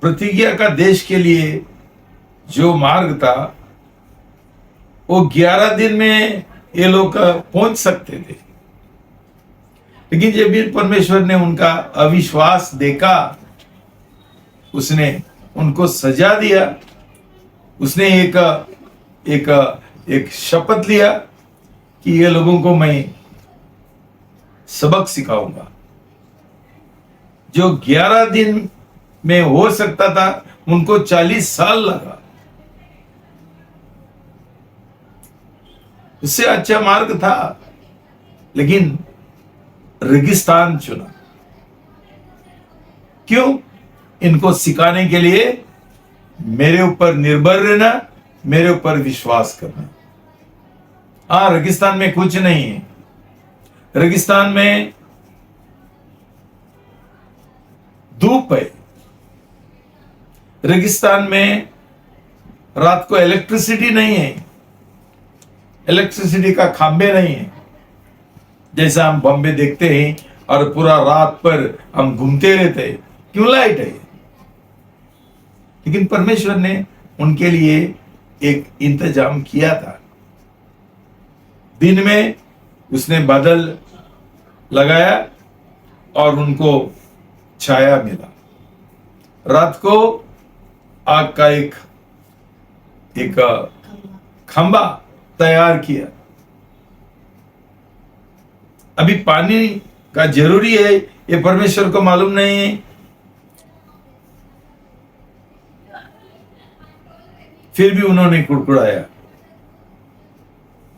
प्रतिज्ञा का देश के लिए जो मार्ग था वो 11 दिन में ये लोग पहुंच सकते थे, लेकिन जब भी परमेश्वर ने उनका अविश्वास देखा, उसने उनको सजा दिया। उसने एक शपथ लिया कि ये लोगों को मैं सबक सिखाऊंगा। जो 11 दिन में हो सकता था, उनको 40 साल लगा। उससे अच्छा मार्ग था, लेकिन रेगिस्तान चुना। क्यों? इनको सिखाने के लिए मेरे ऊपर निर्भर रहना, मेरे ऊपर विश्वास करना। हाँ, रेगिस्तान में कुछ नहीं है। रेगिस्तान में धूप है। रेगिस्तान में रात को इलेक्ट्रिसिटी नहीं है, इलेक्ट्रिसिटी का खंभे नहीं है। जैसा हम बॉम्बे देखते हैं और पूरा रात पर हम घूमते रहते हैं। क्यों? लाइट है। लेकिन परमेश्वर ने उनके लिए एक इंतजाम किया था। दिन में उसने बादल लगाया और उनको छाया मिला। रात को आग का एक खंबा तैयार किया। अभी पानी का जरूरी है, ये परमेश्वर को मालूम नहीं है। फिर भी उन्होंने कुड़कुड़ाया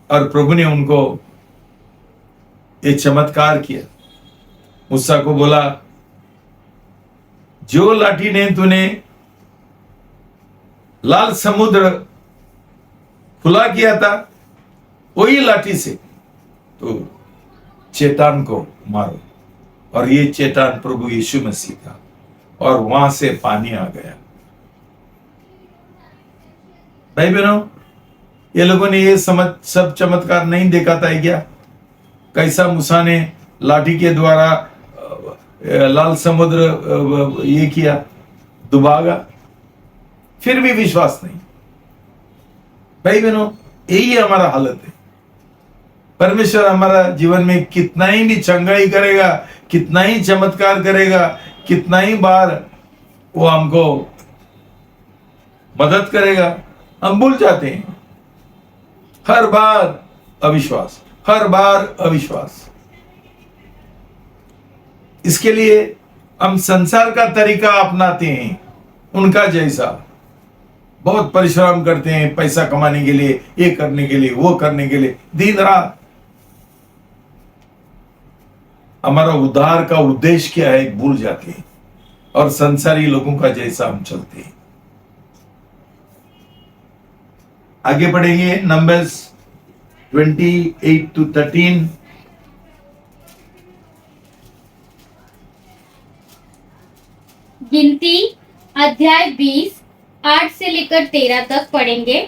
और प्रभु ने उनको एक चमत्कार किया। मूसा को बोला, जो लाठी ने तूने लाल समुद्र खुला किया था, वही लाठी से तो चेतान को मारो। और ये चेतान प्रभु यीशु मसीह था, और वहां से पानी आ गया। भाई बहनों, ये लोगों ने ये सब चमत्कार नहीं देखा था क्या? कैसा मूसा ने लाठी के द्वारा लाल समुद्र ये किया, डुबागा, फिर भी विश्वास नहीं। भाई बहनों, यही हमारा हालत है। परमेश्वर हमारा जीवन में कितना ही भी चंगाई करेगा, कितना ही चमत्कार करेगा, कितना ही बार वो हमको मदद करेगा, हम भूल जाते हैं। हर बार अविश्वास, हर बार अविश्वास। इसके लिए हम संसार का तरीका अपनाते हैं, उनका जैसा बहुत परिश्रम करते हैं पैसा कमाने के लिए, ये करने के लिए, वो करने के लिए, दिन रात। हमारा उद्धार का उद्देश्य क्या है भूल जाते हैं, और संसारी लोगों का जैसा हम चलते हैं। आगे पढ़ेंगे नंबर्स 28 to 13। गिनती अध्याय 20 8 से लेकर 13 तक पढ़ेंगे।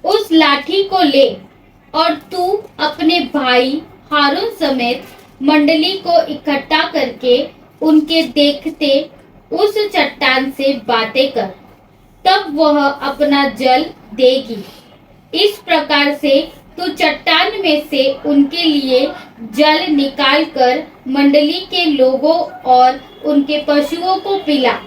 उस लाठी को ले और तू अपने भाई हारून समेत मंडली को इकट्ठा करके उनके देखते उस चट्टान से बातें कर, तब वह अपना जल देगी। इस प्रकार से तू चट्टान में से उनके लिए जल निकाल कर मंडली के लोगों और उनके पशुओं को पिला।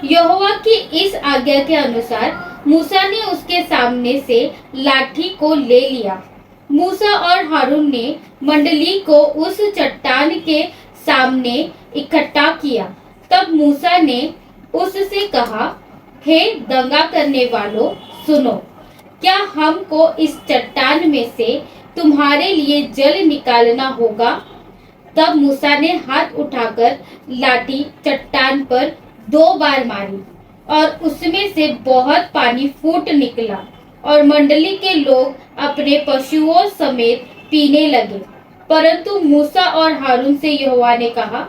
यहोवा की इस आज्ञा के अनुसार मूसा ने उसके सामने से लाठी को ले लिया। मूसा और हारून ने मंडली को उस चट्टान के सामने इकट्ठा किया। तब मूसा ने उससे कहा, हे दंगा करने वालों, सुनो, क्या हमको इस चट्टान में से तुम्हारे लिए जल निकालना होगा? तब मूसा ने हाथ उठाकर लाठी चट्टान पर 2 बार मारी और उसमें से बहुत पानी फूट निकला, और मंडली के लोग अपने पशुओं समेत पीने लगे। परंतु मूसा और हारून से यहोवा ने कहा,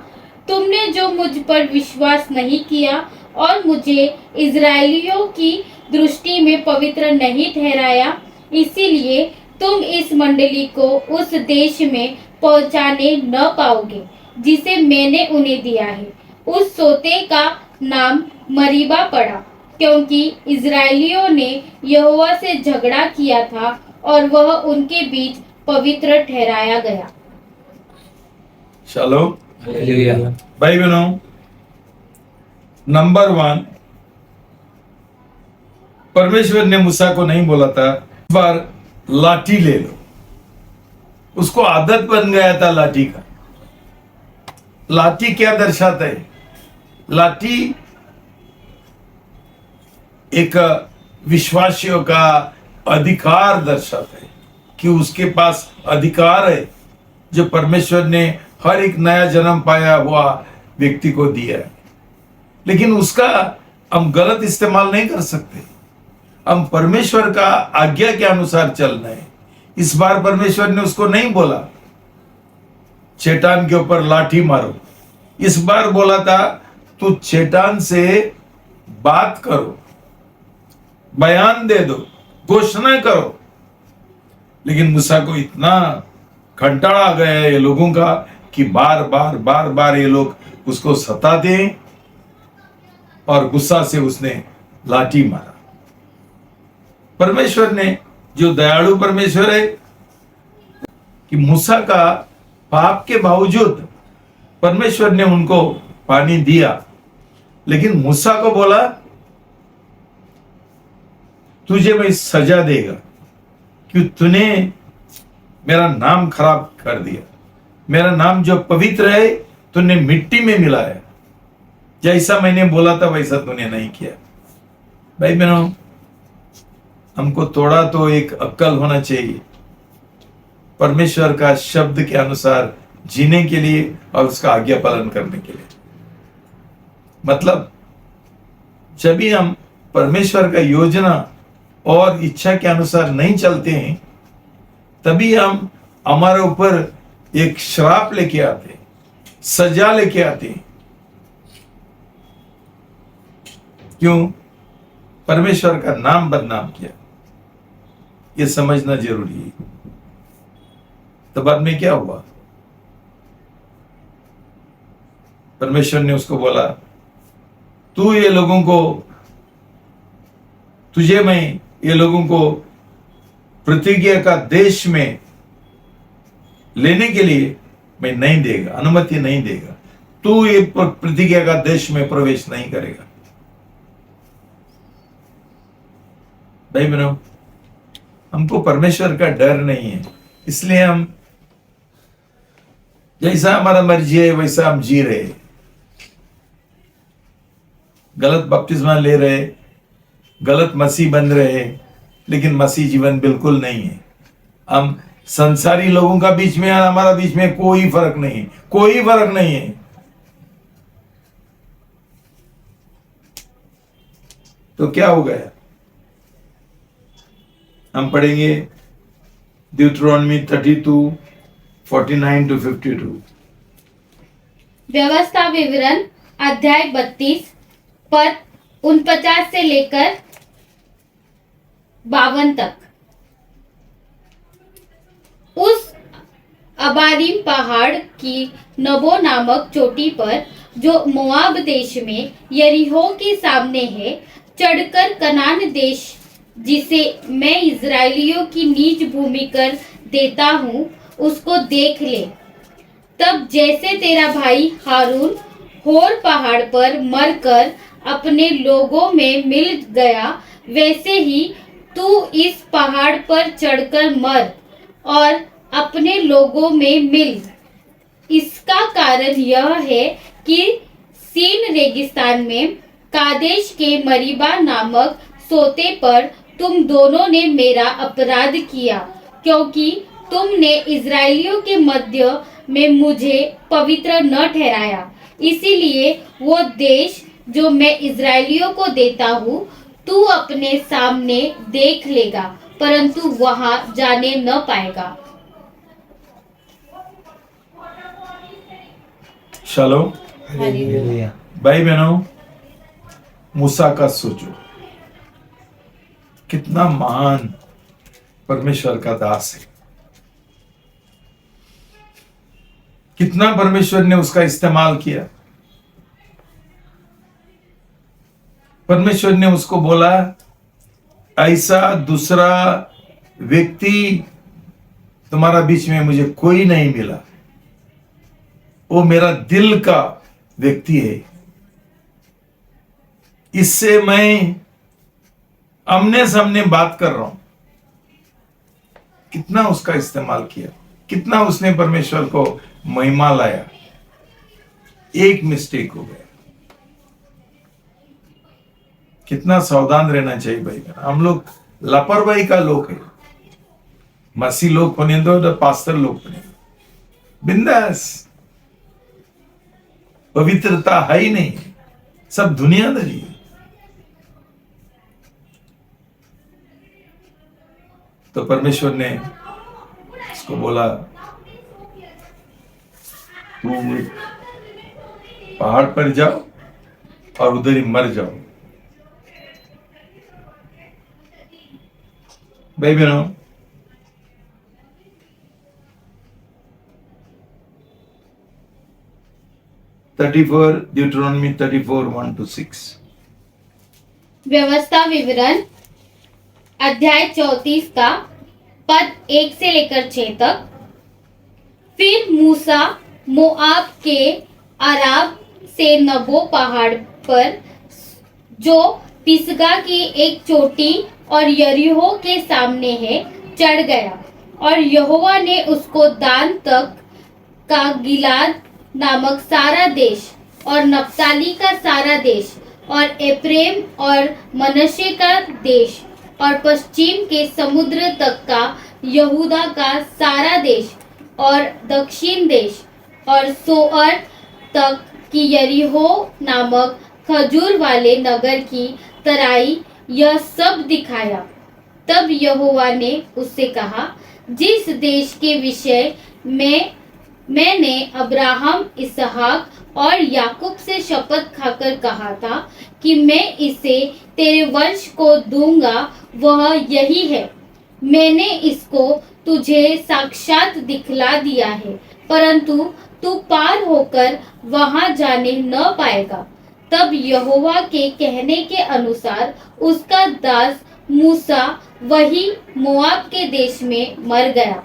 तुमने जो मुझ पर विश्वास नहीं किया और मुझे इजरायलियों की दृष्टि में पवित्र नहीं ठहराया, इसीलिए तुम इस मंडली को उस देश में पहुंचाने न पाओगे जिसे मैंने उन्हें दिया है। उस सोते का नाम मरीबा पड़ा, क्योंकि इजरायलियों ने यहोवा से झगड़ा किया था और वह उनके बीच पवित्र ठहराया गया। शालोम। हालेलुया। भाई बहनों, नंबर 1, परमेश्वर ने मूसा को नहीं बोला था इस बार लाठी ले लो। उसको आदत बन गया था लाठी का। लाठी क्या दर्शाता है? लाठी एक विश्वासियों का अधिकार दर्शाता है कि उसके पास अधिकार है जो परमेश्वर ने हर एक नया जन्म पाया हुआ व्यक्ति को दिया है। लेकिन उसका हम गलत इस्तेमाल नहीं कर सकते। हम परमेश्वर का आज्ञा के अनुसार चलना है। इस बार परमेश्वर ने उसको नहीं बोला चट्टान के ऊपर लाठी मारो। इस बार बोला था तू चट्टान से बात करो, बयान दे दो, घोषणा करो। लेकिन मूसा को इतना कंटाड़ा आ गया है ये लोगों का कि बार बार ये लोग उसको सताते हैं। और गुस्सा से उसने लाठी मारा। परमेश्वर ने, जो दयालु परमेश्वर है, कि मूसा का पाप के बावजूद परमेश्वर ने उनको पानी दिया, लेकिन मूसा को बोला तुझे मैं सजा देगा, क्यों तूने मेरा नाम खराब कर दिया, मेरा नाम जो पवित्र है तूने मिट्टी में मिलाया, जैसा मैंने बोला था वैसा तूने नहीं किया। भाई बहनों, हमको थोड़ा तो एक अक्ल होना चाहिए परमेश्वर का शब्द के अनुसार जीने के लिए और उसका आज्ञा पालन करने के लिए। मतलब जब भी हम परमेश्वर का योजना और इच्छा के अनुसार नहीं चलते हैं, तभी हम हमारे ऊपर एक श्राप लेके आते हैं, सजा लेके आते हैं। क्यों? परमेश्वर का नाम बदनाम किया। ये समझना जरूरी है। तो बाद में क्या हुआ? परमेश्वर ने उसको बोला तू ये लोगों को, तुझे मैं ये लोगों को प्रतिज्ञा का देश में लेने के लिए मैं नहीं देगा, अनुमति नहीं देगा। तू ये प्रतिज्ञा का देश में प्रवेश नहीं करेगा। भाई बहनों, हमको परमेश्वर का डर नहीं है, इसलिए हम जैसा हमारा मर्जी है वैसा हम जी रहे, गलत बपतिस्मा ले रहे, गलत मसीह बन रहे, लेकिन मसीह जीवन बिल्कुल नहीं है। हम संसारी लोगों का बीच में, हमारा बीच में कोई फर्क नहीं है, कोई फर्क नहीं है। तो क्या हो गया? हम पढ़ेंगे ड्यूटरोनॉमी 32 49 to 52। व्यवस्था विवरण अध्याय 32 पद 49 से लेकर 52 तक। उस अबारीम पहाड़ की नबो नामक चोटी पर, जो मोआब देश में यरीहो के सामने है, चढ़कर कनान देश, जिसे मैं इजराइलियों की नीच भूमि कर देता हूँ, उसको देख ले। तब जैसे तेरा भाई हारून होर पहाड़ पर मरकर अपने लोगों में मिल गया, वैसे ही तू इस पहाड़ पर चढ़कर मर और अपने लोगों में मिल। इसका कारण यह है कि सीन रेगिस्तान में कादेश के मरीबा नामक सोते पर तुम दोनों ने मेरा अपराध किया, क्योंकि तुमने इजराइलियों के मध्य में मुझे पवित्र न ठहराया। इसीलिए वो देश जो मैं इजराइलियों को देता हूँ, तू अपने सामने देख लेगा, परंतु वहां जाने न पाएगा। शालोम। भाई बहनों, मूसा का सोचो, कितना महान परमेश्वर का दास है, कितना परमेश्वर ने उसका इस्तेमाल किया। परमेश्वर ने उसको बोला, ऐसा दूसरा व्यक्ति तुम्हारा बीच में मुझे कोई नहीं मिला, वो मेरा दिल का व्यक्ति है, इससे मैं आमने सामने बात कर रहा हूं। कितना उसका इस्तेमाल किया, कितना उसने परमेश्वर को महिमा लाया। एक मिस्टेक हो गया। कितना सावधान रहना चाहिए भाई बहन। हम लोग लापरवाही का लोग है। मसीह लोग होने दो तो पास्टर लोग बने, बिंदास। पवित्रता है ही नहीं, सब दुनियादारी है। तो परमेश्वर ने उसको बोला, तू पहाड़ पर जाओ और उधर ही मर जाओ। भाई बहनों, ड्यूटरोनॉमी 34 1 to 6। व्यवस्था विवरण अध्याय 34 का पद 1 से लेकर 6 तक। फिर मूसा मोआब के अराब से नबो पहाड़ पर जो पिसगा की एक चोटी और यरीहो के सामने है चढ़ गया, और यहोवा ने उसको दान तक का गिलाद नामक सारा देश और नप्ताली का सारा देश और एप्रेम और मनश्शे का देश और पश्चिम के समुद्र तक का यहूदा का सारा देश और दक्षिण देश और सोअर तक की यरीहो नामक खजूर वाले नगर की तराई, यह सब दिखाया। तब यहोवा ने उससे कहा, जिस देश के विषय में मैंने अब्राहम, इसहाक और याकूब से शपथ खाकर कहा था कि मैं इसे तेरे वंश को दूंगा, वह यही है। मैंने इसको तुझे साक्षात दिखला दिया है, परंतु तू पार होकर वहां जाने न पाएगा। तब यहोवा के कहने के अनुसार उसका दास मूसा वही मोआब के देश में मर गया,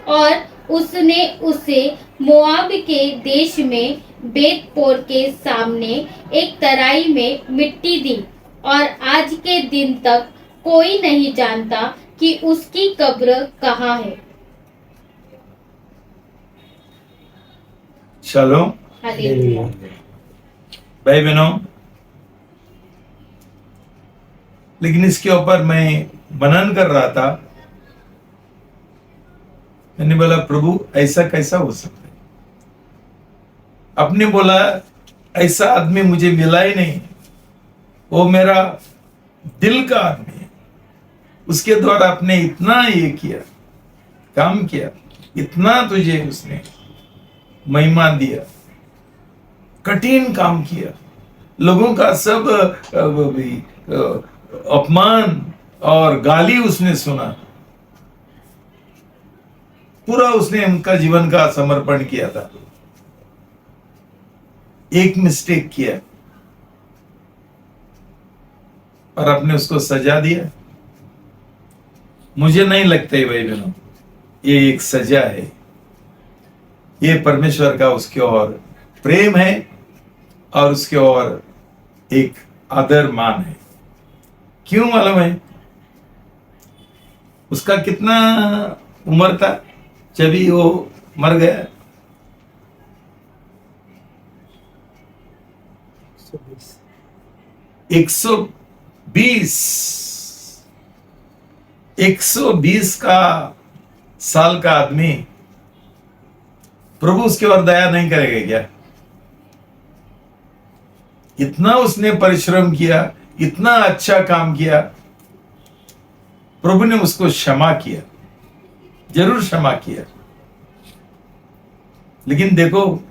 और उसने उसे मोआब के देश में बेतपोर के सामने एक तराई में मिट्टी दी, और आज के दिन तक कोई नहीं जानता कि उसकी कब्र कहाँ है। शालोम। हालेलुया। भाई बहनों, लेकिन इसके ऊपर मैं मनन कर रहा था। मैंने बोला, प्रभु ऐसा कैसा हो सकता है? आपने बोला ऐसा आदमी मुझे मिला ही नहीं, वो मेरा दिल का आदमी है। उसके द्वारा आपने इतना ये किया, काम किया, इतना तुझे उसने महिमा दिया, कठिन काम किया, लोगों का सब अपमान और गाली उसने सुना, पूरा उसने उनका जीवन का समर्पण किया था। एक मिस्टेक किया और आपने उसको सजा दिया। मुझे नहीं लगता है भाई बहनों, ये एक सजा है। ये परमेश्वर का उसके और प्रेम है और उसके और एक आदर मान है। क्यों मालूम है? उसका कितना उम्र था जब ही वो मर गया? 120 का साल का आदमी, प्रभु उसके और दया नहीं करेगा क्या? इतना उसने परिश्रम किया, इतना अच्छा काम किया, प्रभु ने उसको क्षमा किया, जरूर क्षमा किया। लेकिन देखो,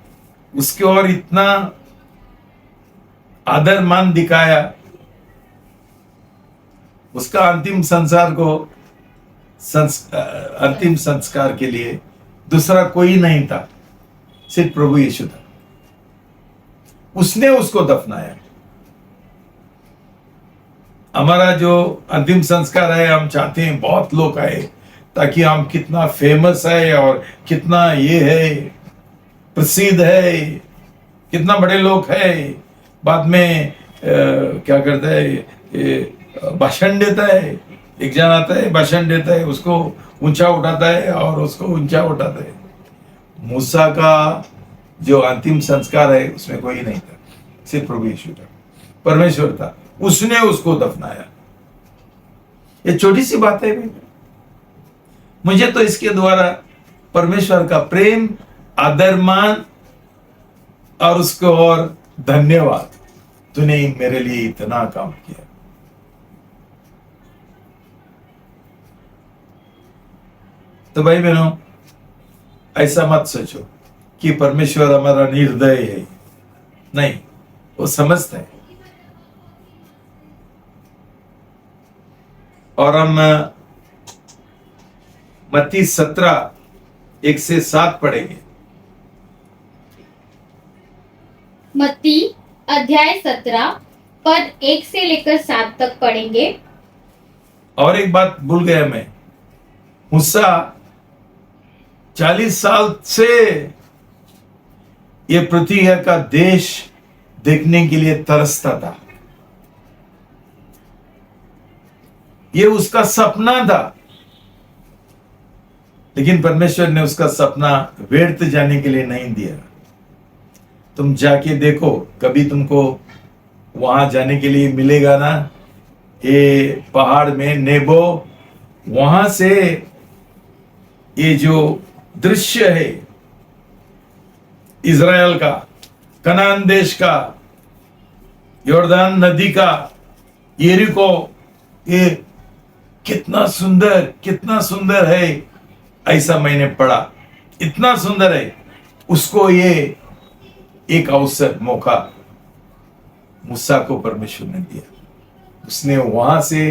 उसके और इतना आदर मान दिखाया। उसका अंतिम संस्कार के लिए दूसरा कोई नहीं था, सिर्फ प्रभु यीशु था। उसने उसको दफनाया। हमारा जो अंतिम संस्कार है, हम चाहते हैं बहुत लोग आए, ताकि हम कितना फेमस है और कितना ये है, प्रसिद्ध है, कितना बड़े लोग है, बाद में क्या करता है, भाषण देता है। एक जन आता है, भाषण देता है, उसको ऊंचा उठाता है और उसको ऊंचा उठाता है। मूसा का जो अंतिम संस्कार है, उसमें कोई नहीं था, सिर्फ प्रभु यीशु था, परमेश्वर था, उसने उसको दफनाया। ये छोटी सी बात है भाई। मुझे तो इसके द्वारा परमेश्वर का प्रेम, आदर मान और उसको और धन्यवाद, तूने मेरे लिए इतना काम किया। तो भाई बहनों, ऐसा मत सोचो कि परमेश्वर हमारा निर्दय है। नहीं, वो समझता है। और हम मत्ती 17:1-7 पढ़ेंगे। मत्ती अध्याय 17 पद 1 से लेकर 7 तक पढ़ेंगे। और एक बात भूल गया मैं, मूसा 40 साल से ये पृथ्वी का देश देखने के लिए तरसता था। ये उसका सपना था, लेकिन परमेश्वर ने उसका सपना व्यर्थ जाने के लिए नहीं दिया। तुम जाके देखो, कभी तुमको वहां जाने के लिए मिलेगा ना, ये पहाड़ में नेबो, वहां से ये जो दृश्य है इज़राइल का, कनान देश का, यॉर्दान नदी का, यरीको, ये कितना सुंदर है, ऐसा मैंने पढ़ा। इतना सुंदर है, उसको ये एक अवसर, मौका मूसा को परमेश्वर ने दिया। उसने वहां से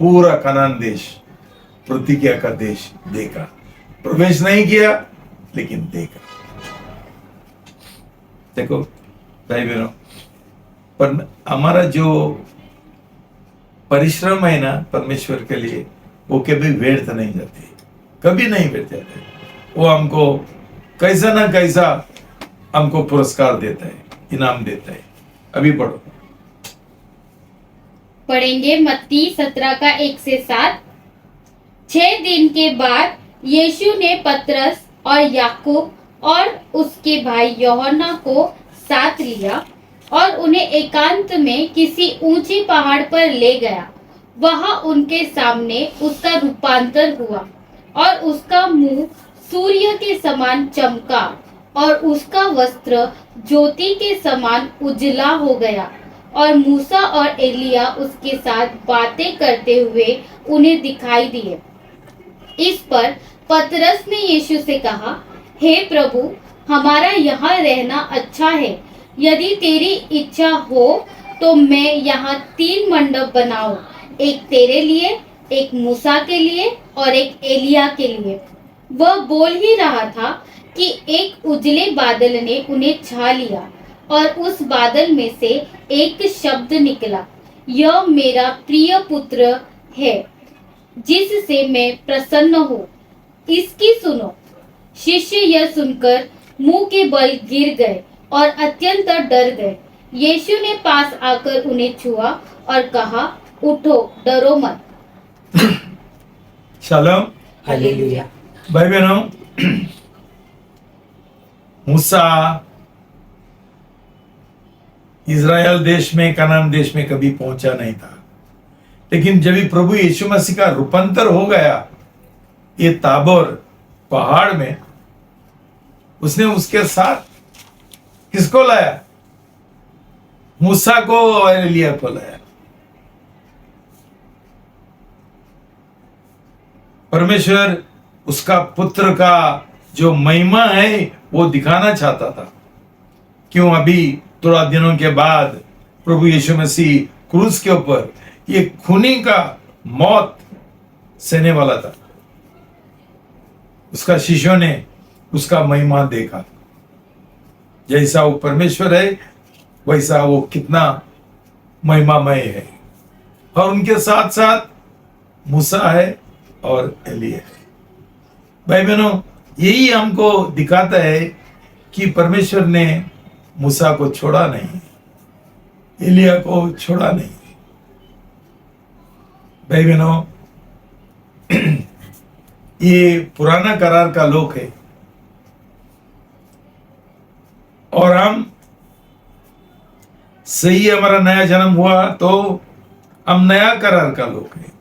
पूरा कनान देश, प्रतिज्ञा का देश देखा। प्रवेश नहीं किया, लेकिन देखा। देखो भाई बहनों, पर हमारा जो परिश्रम है ना परमेश्वर के लिए, वो कभी व्यर्थ नहीं जाते, कभी नहीं व्यर्थ जाते। वो हमको कैसा ना कैसा हमको पुरस्कार देता है, इनाम देता है। अभी पढ़ो। पढ़ेंगे मत्ती 17 का 1 से 7। 6 दिन के बाद यीशु ने पतरस और याकूब और उसके भाई यूहन्ना को साथ लिया और उन्हें एकांत में किसी ऊंची पहाड़ पर ले गया। वहां उनके सामने उसका रूपांतर हुआ और उसका मुंह सूर्य के समान चमका और उसका वस्त्र ज्योति के समान उजला हो गया। और मूसा और एलिया उसके साथ बातें करते हुए उन्हें दिखाई दिए। इस पर पतरस ने यीशु से कहा, हे प्रभु, हमारा यहाँ रहना अच्छा है। यदि तेरी इच्छा हो तो मैं यहाँ 3 मंडप बनाऊं, एक तेरे लिए, एक मूसा के लिए और एक एलिया के लिए। वह बोल ही रहा था कि एक उजले बादल ने उन्हें छा लिया और उस बादल में से एक शब्द निकला, यह मेरा प्रिय पुत्र है, जिससे मैं प्रसन्न हूँ, इसकी सुनो। शिष्य यह सुनकर मुंह के बल गिर गए और अत्यंत डर गए। यीशु ने पास आकर उन्हें छुआ और कहा, उठो, डरो मत। शालोम। हालेलुया। भाई बहनों, मूसा इज़राइल देश में, कनान देश में कभी पहुंचा नहीं था, लेकिन जब भी प्रभु यीशु मसीह का रूपांतर हो गया ये ताबोर पहाड़ में, उसने उसके साथ किसको लाया? मूसा को और एलिया को लाया। परमेश्वर उसका पुत्र का जो महिमा है वो दिखाना चाहता था। क्यों? अभी थोड़ा दिनों के बाद प्रभु यीशु मसीह क्रूस के ऊपर ये खूनी का मौत सहने वाला था। उसका शिष्यों ने उसका महिमा देखा। जैसा वो परमेश्वर है वैसा वो कितना महिमामय है। और उनके साथ साथ मूसा है और एलिया है। भाई बहनों, यही हमको दिखाता है कि परमेश्वर ने मूसा को छोड़ा नहीं, एलिया को छोड़ा नहीं। भाई बहनों, ये पुराना करार का लोग है और हम सही, हमारा नया जन्म हुआ तो हम नया करार का लोग हैं।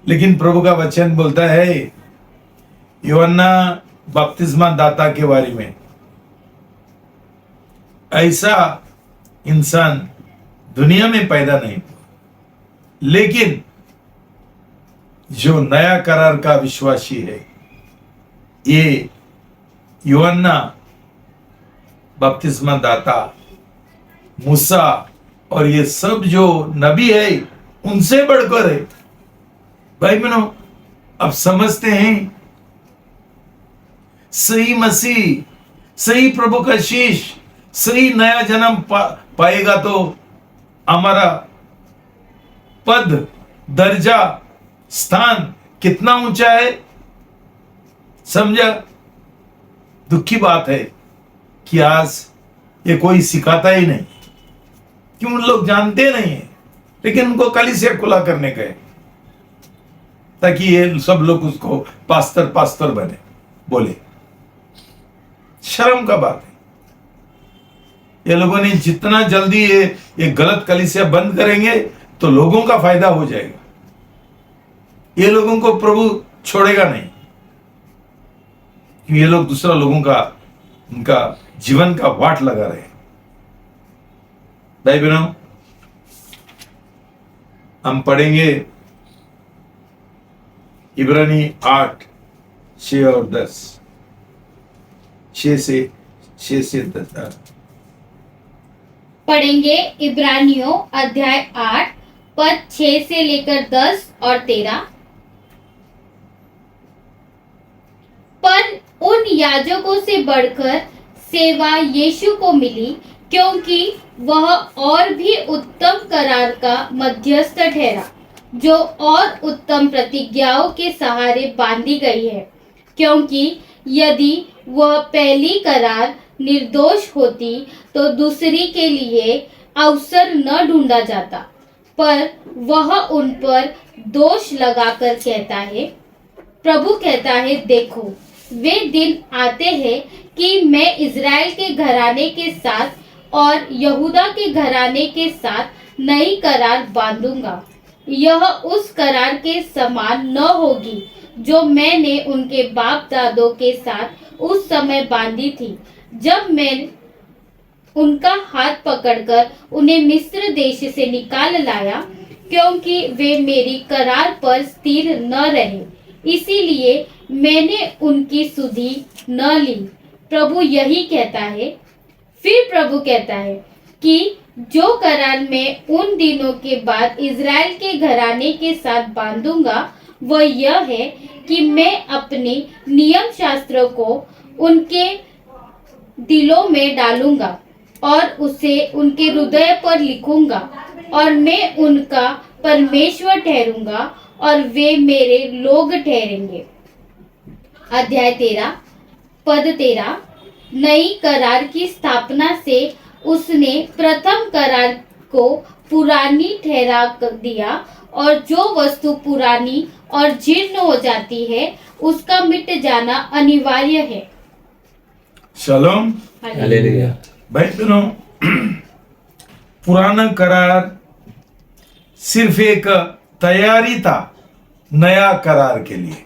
लेकिन प्रभु का वचन बोलता है यूहन्ना बपतिस्मा दाता के बारे में, ऐसा इंसान दुनिया में पैदा नहीं हुआ, लेकिन जो नया करार का विश्वासी है, ये यूहन्ना बपतिस्मा दाता, मूसा और ये सब जो नबी है उनसे बढ़कर है। भाई बहनों, अब समझते हैं सही मसीह, सही प्रभु का शीश, सही नया जन्म पाएगा तो हमारा पद, दर्जा, स्थान कितना ऊंचा है। समझा? दुख की बात है कि आज ये कोई सिखाता ही नहीं, कि उन लोग जानते नहीं है, लेकिन उनको कलीसिया खुला करने का है, ताकि ये सब लोग उसको पास्टर पास्टर बने बोले। शर्म का बात है। ये लोगों ने जितना जल्दी ये गलत कलीसिया बंद करेंगे तो लोगों का फायदा हो जाएगा। ये लोगों को प्रभु छोड़ेगा नहीं, ये लोग दूसरा लोगों का, उनका जीवन का वाट लगा रहे हैं। भाई बहनों, हम पढ़ेंगे इब्रानी 8, 6 और 10, 6 से 10 पढ़ेंगे। इब्रानियों अध्याय 8 पद 6 से लेकर 10 और 13। पर उन याजकों से बढ़कर सेवा यीशु को मिली, क्योंकि वह और भी उत्तम करार का मध्यस्थ ठहरा, जो और उत्तम प्रतिज्ञाओं के सहारे बांधी गई है। क्योंकि यदि वह पहली करार निर्दोष होती तो दूसरी के लिए अवसर न ढूंढा जाता, पर वह उन पर दोष लगाकर कहता है, प्रभु कहता है, देखो वे दिन आते हैं कि मैं इज़राइल के घराने के साथ और यहूदा के घराने के साथ नई करार बांधूंगा। यह उस करार के समान न होगी जो मैंने उनके बाप दादों के साथ उस समय बांधी थी, जब मैं उनका हाथ पकड़कर उन्हें मिस्र देश से निकाल लाया, क्योंकि वे मेरी करार पर स्थिर न रहे, इसीलिए मैंने उनकी सुधि न ली। प्रभु यही कहता है। फिर प्रभु कहता है कि जो करार मैं उन दिनों के बाद इज़राइल के घराने के साथ बांधूंगा, वह यह है कि मैं अपने नियम शास्त्रों को उनके दिलों में डालूंगा और उसे उनके हृदय पर लिखूंगा, और मैं उनका परमेश्वर ठहरूंगा और वे मेरे लोग ठहरेंगे। अध्याय 13 पद 13। नई करार की स्थापना से उसने प्रथम करार को पुरानी ठहरा दिया, और जो वस्तु पुरानी और जीर्ण हो जाती है उसका मिट जाना अनिवार्य है। शालोम। हालेलुया। भाई बहनों, पुराना करार सिर्फ एक तैयारी था नया करार के लिए।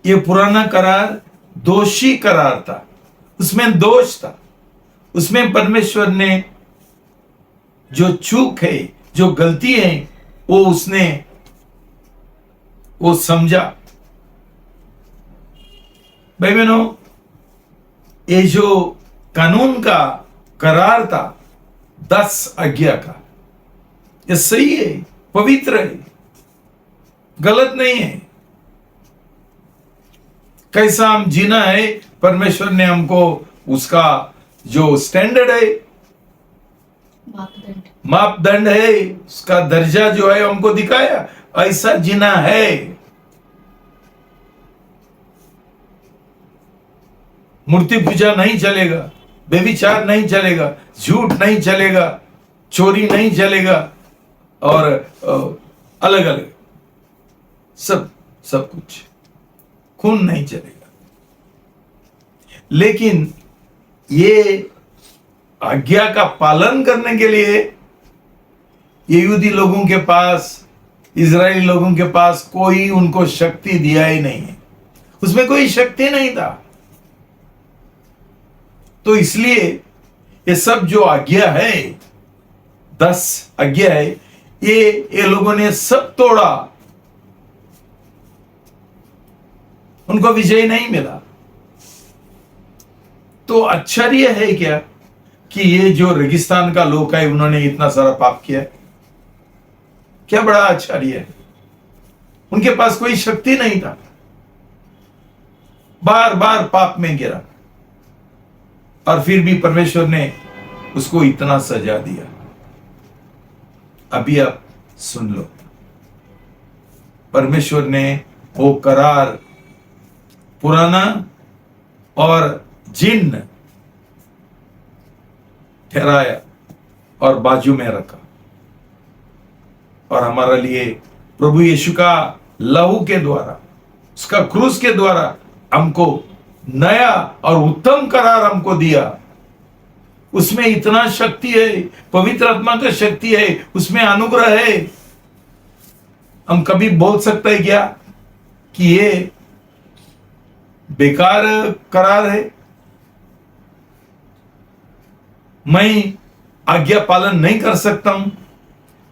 ये पुराना करार दोषी करार था, उसमें दोष था, उसमें परमेश्वर ने जो चूक है, जो गलती है, वो उसने वो समझा। भाई बहनों, ये जो कानून का करार था 10 आज्ञा का, ये सही है, पवित्र है, गलत नहीं है। कैसा हम जीना है, परमेश्वर ने हमको उसका जो स्टैंडर्ड है, मापदंड है, उसका दर्जा जो है हमको दिखाया, ऐसा जीना है। मूर्ति पूजा नहीं चलेगा, व्यभिचार नहीं चलेगा, झूठ नहीं चलेगा, चोरी नहीं चलेगा, और अलग अलग सब कुछ, खून नहीं चलेगा। लेकिन ये आज्ञा का पालन करने के लिए यहूदी लोगों के पास, इजरायली लोगों के पास कोई उनको शक्ति दिया ही नहीं है, उसमें कोई शक्ति नहीं था। तो इसलिए ये सब जो आज्ञा है, 10 आज्ञा है, ये लोगों ने सब तोड़ा, उनको विजय नहीं मिला। तो आश्चर्य है क्या कि ये जो रेगिस्तान का लोग है, उन्होंने इतना सारा पाप किया? क्या बड़ा आश्चर्य है। उनके पास कोई शक्ति नहीं था, बार बार पाप में गिरा, और फिर भी परमेश्वर ने उसको इतना सजा दिया। अभी आप सुन लो, परमेश्वर ने वो करार पुराना और जिन्न ठहराया और बाजू में रखा, और हमारे लिए प्रभु यीशु का लहू के द्वारा, उसका क्रूस के द्वारा हमको नया और उत्तम करार हमको दिया। उसमें इतना शक्ति है, पवित्र आत्मा का शक्ति है, उसमें अनुग्रह है। हम कभी बोल सकते हैं क्या कि ये बेकार करार है, मैं आज्ञा पालन नहीं कर सकता हूं,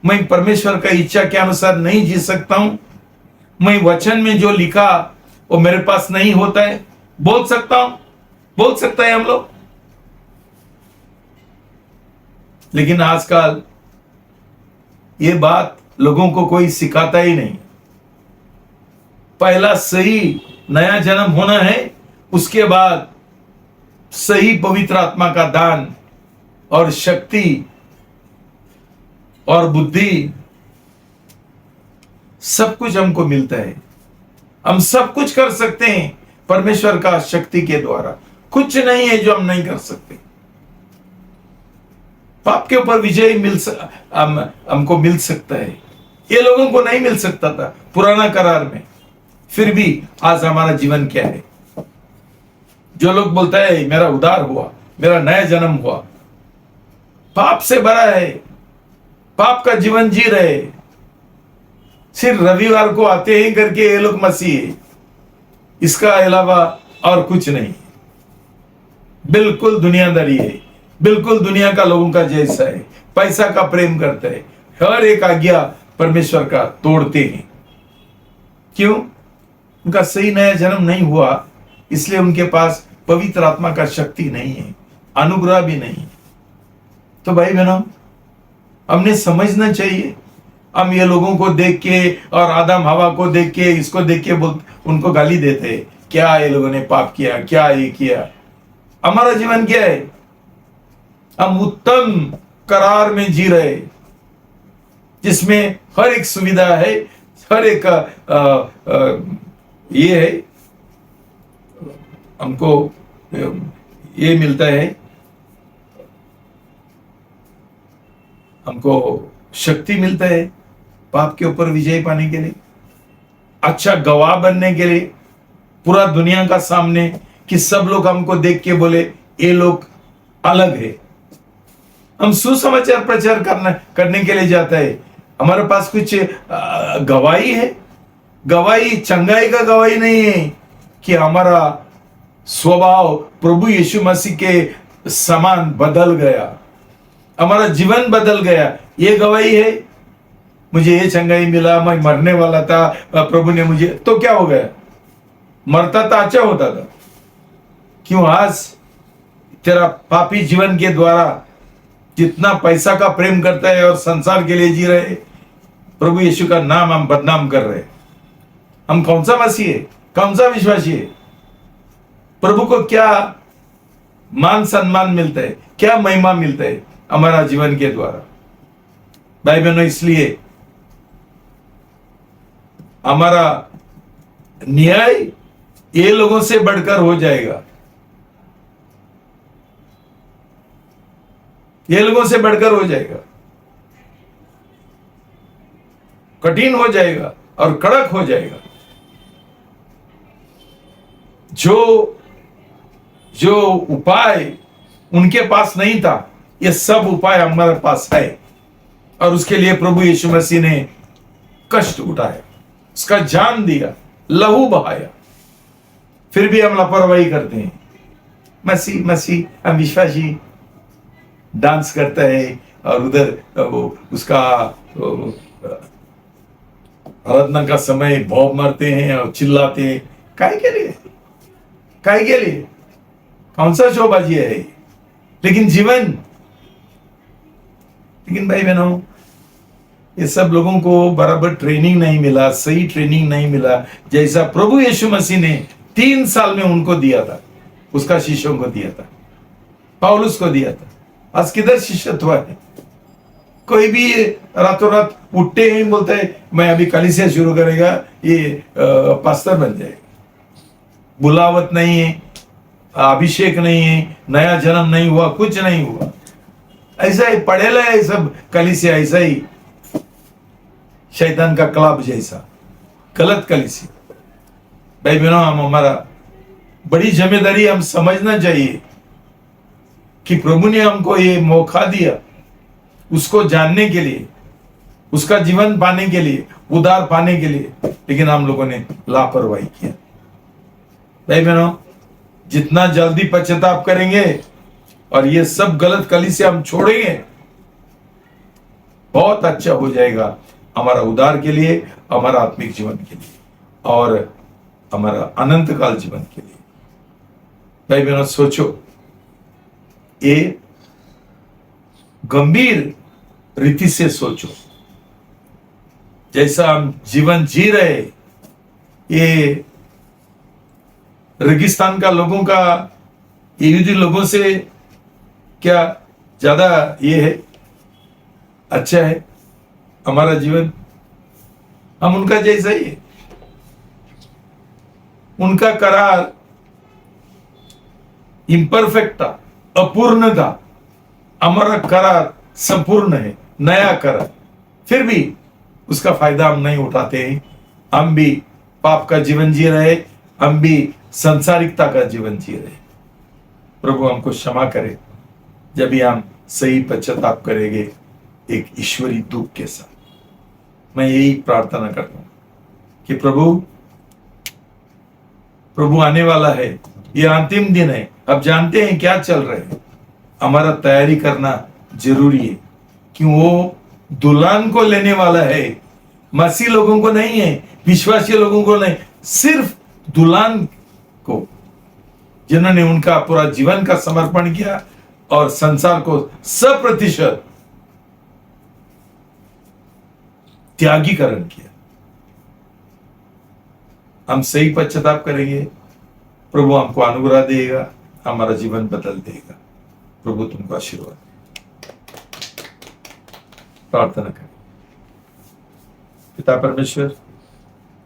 मैं परमेश्वर का इच्छा के अनुसार नहीं जी सकता हूं, मैं वचन में जो लिखा वो मेरे पास नहीं होता है, बोल सकता हूं, बोल सकता है हम लोग। लेकिन आजकल ये बात लोगों को कोई सिखाता ही नहीं। पहला सही नया जन्म होना है, उसके बाद सही पवित्र आत्मा का दान और शक्ति और बुद्धि सब कुछ हमको मिलता है। हम सब कुछ कर सकते हैं परमेश्वर का शक्ति के द्वारा। कुछ नहीं है जो हम नहीं कर सकते। पाप के ऊपर विजय हमको मिल सकता है। ये लोगों को नहीं मिल सकता था पुराना करार में। फिर भी आज हमारा जीवन क्या है? जो लोग बोलता है मेरा उद्धार हुआ, मेरा नया जन्म हुआ, पाप से भरा है, पाप का जीवन जी रहे, सिर्फ रविवार को आते हैं करके ये लोग मसीह है, इसका अलावा और कुछ नहीं। बिल्कुल दुनियादारी है, बिल्कुल दुनिया का लोगों का जैसा है, पैसा का प्रेम करते हैं, हर एक आज्ञा परमेश्वर का तोड़ते हैं। क्यों? उनका सही नया जन्म नहीं हुआ, इसलिए उनके पास पवित्र आत्मा का शक्ति नहीं है, अनुग्रह भी नहीं है। तो भाई बहनों, हमने समझना चाहिए। हम ये लोगों को देख के और आदम हवा को देख के, इसको देख के उनको गाली देते हैं, क्या ये लोगों ने पाप किया, क्या ये किया। हमारा जीवन क्या है? हम उत्तम करार में जी रहे, जिसमें हर एक सुविधा है, हर एक ये है, हमको ये मिलता है, हमको शक्ति मिलता है पाप के ऊपर विजय पाने के लिए, अच्छा गवाह बनने के लिए पूरा दुनिया का सामने, कि सब लोग हमको देख के बोले ये लोग अलग है। हम सुसमाचार प्रचार करने के लिए जाता है, हमारे पास कुछ गवाही है। गवाही चंगाई का गवाही नहीं है कि हमारा स्वभाव प्रभु यीशु मसीह के समान बदल गया, हमारा जीवन बदल गया, ये गवाही है। मुझे ये चंगाई मिला, मैं मरने वाला था, प्रभु ने मुझे, तो क्या हो गया? मरता था अच्छा होता था। क्यों? आज तेरा पापी जीवन के द्वारा जितना पैसा का प्रेम करता है और संसार के लिए जी रहे, प्रभु यीशु का नाम हम बदनाम कर रहे। हम कौन सा मसीह है, कौन सा विश्वासी है? प्रभु को क्या मान सम्मान मिलता है, क्या महिमा मिलता है हमारा जीवन के द्वारा? भाई बहनों, इसलिए हमारा न्याय ये लोगों से बढ़कर हो जाएगा, ये लोगों से बढ़कर हो जाएगा, कठिन हो जाएगा और कड़क हो जाएगा। जो उपाय उनके पास नहीं था, ये सब उपाय हमारे पास है, और उसके लिए प्रभु यीशु मसीह ने कष्ट उठाया, उसका जान दिया, लहू बहाया। फिर भी हम लापरवाही करते हैं। मसीह मसीह हम विश्वासी डांस करता है और उधर उसका आराधना का समय भौं मारते हैं और चिल्लाते हैं। काय के लिए? काय के लिए? कौन सा शोबाजी है? लेकिन जीवन, लेकिन भाई बहनों, ये सब लोगों को बराबर ट्रेनिंग नहीं मिला, सही ट्रेनिंग नहीं मिला, जैसा प्रभु यीशु मसीह ने 3 साल में उनको दिया था, उसका शिष्यों को दिया था, पौलुस को दिया था। आज किधर शिष्यत्व है? कोई भी रातों रात उठते ही बोलता है मैं अभी कलीसिया शुरू करेगा, ये पास्टर बन जाएगा। बुलावत नहीं है, अभिषेक नहीं है, नया जन्म नहीं हुआ, कुछ नहीं हुआ। ऐसा ही पढ़ेला है सब कलीसिया, ऐसा ही शैतान का क्लब जैसा गलत कलीसिया। भाई बहनों, हम हमारा बड़ी जिम्मेदारी हम समझना चाहिए कि प्रभु ने हमको ये मौका दिया उसको जानने के लिए, उसका जीवन पाने के लिए, उद्धार पाने के लिए, लेकिन हम लोगों ने लापरवाही किया। भाई बहनों, जितना जल्दी पश्चाताप करेंगे और ये सब गलत कलीसिया हम छोड़ेंगे, बहुत अच्छा हो जाएगा हमारा उद्धार के लिए, हमारा आत्मिक जीवन के लिए और हमारा अनंत काल जीवन के लिए। भाई बहनों, सोचो, ये गंभीर रीति से सोचो। जैसा हम जीवन जी रहे, ये रेगिस्तान का लोगों का यहूदी लोगों से क्या ज्यादा ये है, अच्छा है हमारा जीवन? हम उनका जैसा ही है। उनका करार इम्परफेक्ट था, अपूर्ण था, हमारा करार संपूर्ण है, नया करार। फिर भी उसका फायदा हम नहीं उठाते हैं। हम भी पाप का जीवन जी रहे, हम भी संसारिकता का जीवन जी रहे। प्रभु हमको क्षमा करे जब भी हम सही पश्चाताप करेंगे एक ईश्वरी दुख के साथ। मैं यही प्रार्थना करता हूं कि प्रभु आने वाला है, ये अंतिम दिन है। अब जानते हैं क्या चल रहे हैं, हमारा तैयारी करना जरूरी है कि वो दुल्हन को लेने वाला है। मसीह लोगों को नहीं है, विश्वासी लोगों को नहीं, सिर्फ दुल्हन को, जिन्होंने उनका पूरा जीवन का समर्पण किया और संसार को 100% त्यागीकरण किया। हम सही पश्चाताप करेंगे, प्रभु हमको अनुग्रह देगा, हमारा जीवन बदल देगा। प्रभु तुमको आशीर्वाद दे। प्रार्थना करें। पिता परमेश्वर,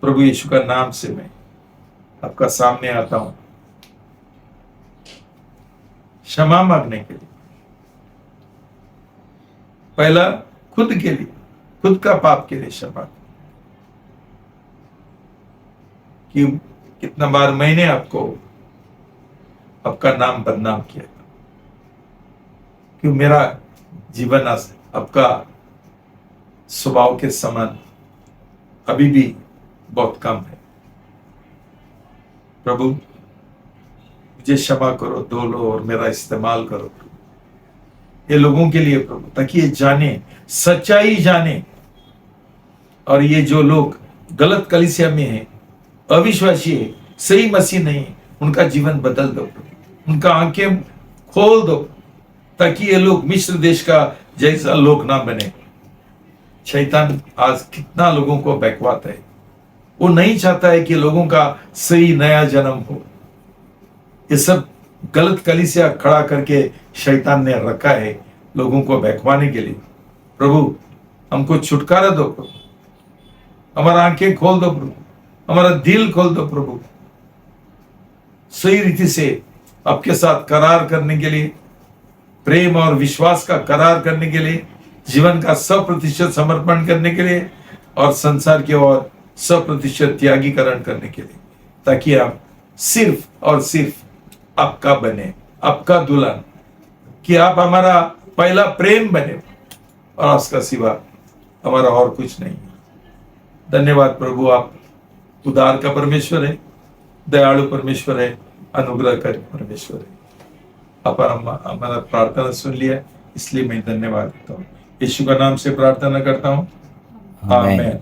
प्रभु यीशु का नाम से मैं आपका सामने आता हूं क्षमा मांगने के लिए। पहला खुद के लिए, खुद का पाप के लिए क्षमा। कि कितना बार मैंने आपका नाम बदनाम किया, कि मेरा जीवन आपका स्वभाव के समान अभी भी बहुत कम है। प्रभु मुझे क्षमा करो, धो लो और मेरा इस्तेमाल करो ये लोगों के लिए प्रभु, ताकि ये जाने, सच्चाई जाने। और ये जो लोग गलत कलीसिया में है, अविश्वासी है, सही मसीह नहीं, उनका जीवन बदल दो, उनका आंखें खोल दो, ताकि ये लोग मिस्र देश का जैसा लोग ना बने। शैतान आज कितना लोगों को बहकाता है। वो नहीं चाहता है कि लोगों का सही नया जन्म हो। ये सब गलत कलीसिया खड़ा करके शैतान ने रखा है लोगों को बहकवाने के लिए। प्रभु हमको छुटकारा दो प्रभु, हमारा आंखें खोल दो प्रभु, हमारा दिल खोल दो प्रभु, सही रीति से आपके साथ करार करने के लिए, प्रेम और विश्वास का करार करने के लिए, जीवन का 100% समर्पण करने के लिए और संसार की ओर 100% त्यागीकरण करने के लिए, ताकि आप सिर्फ और सिर्फ आपका बने, आपका दुल्हन, कि आप हमारा पहला प्रेम बने और उसका सिवा हमारा और कुछ नहीं। धन्यवाद प्रभु, आप उद्धार का परमेश्वर है, दयालु परमेश्वर है, अनुग्रहकारी परमेश्वर है। आप हमारा प्रार्थना सुन लिया, इसलिए मैं धन्यवाद देता हूँ। यीशु का नाम से प्रार्थना करता हूँ, आमीन।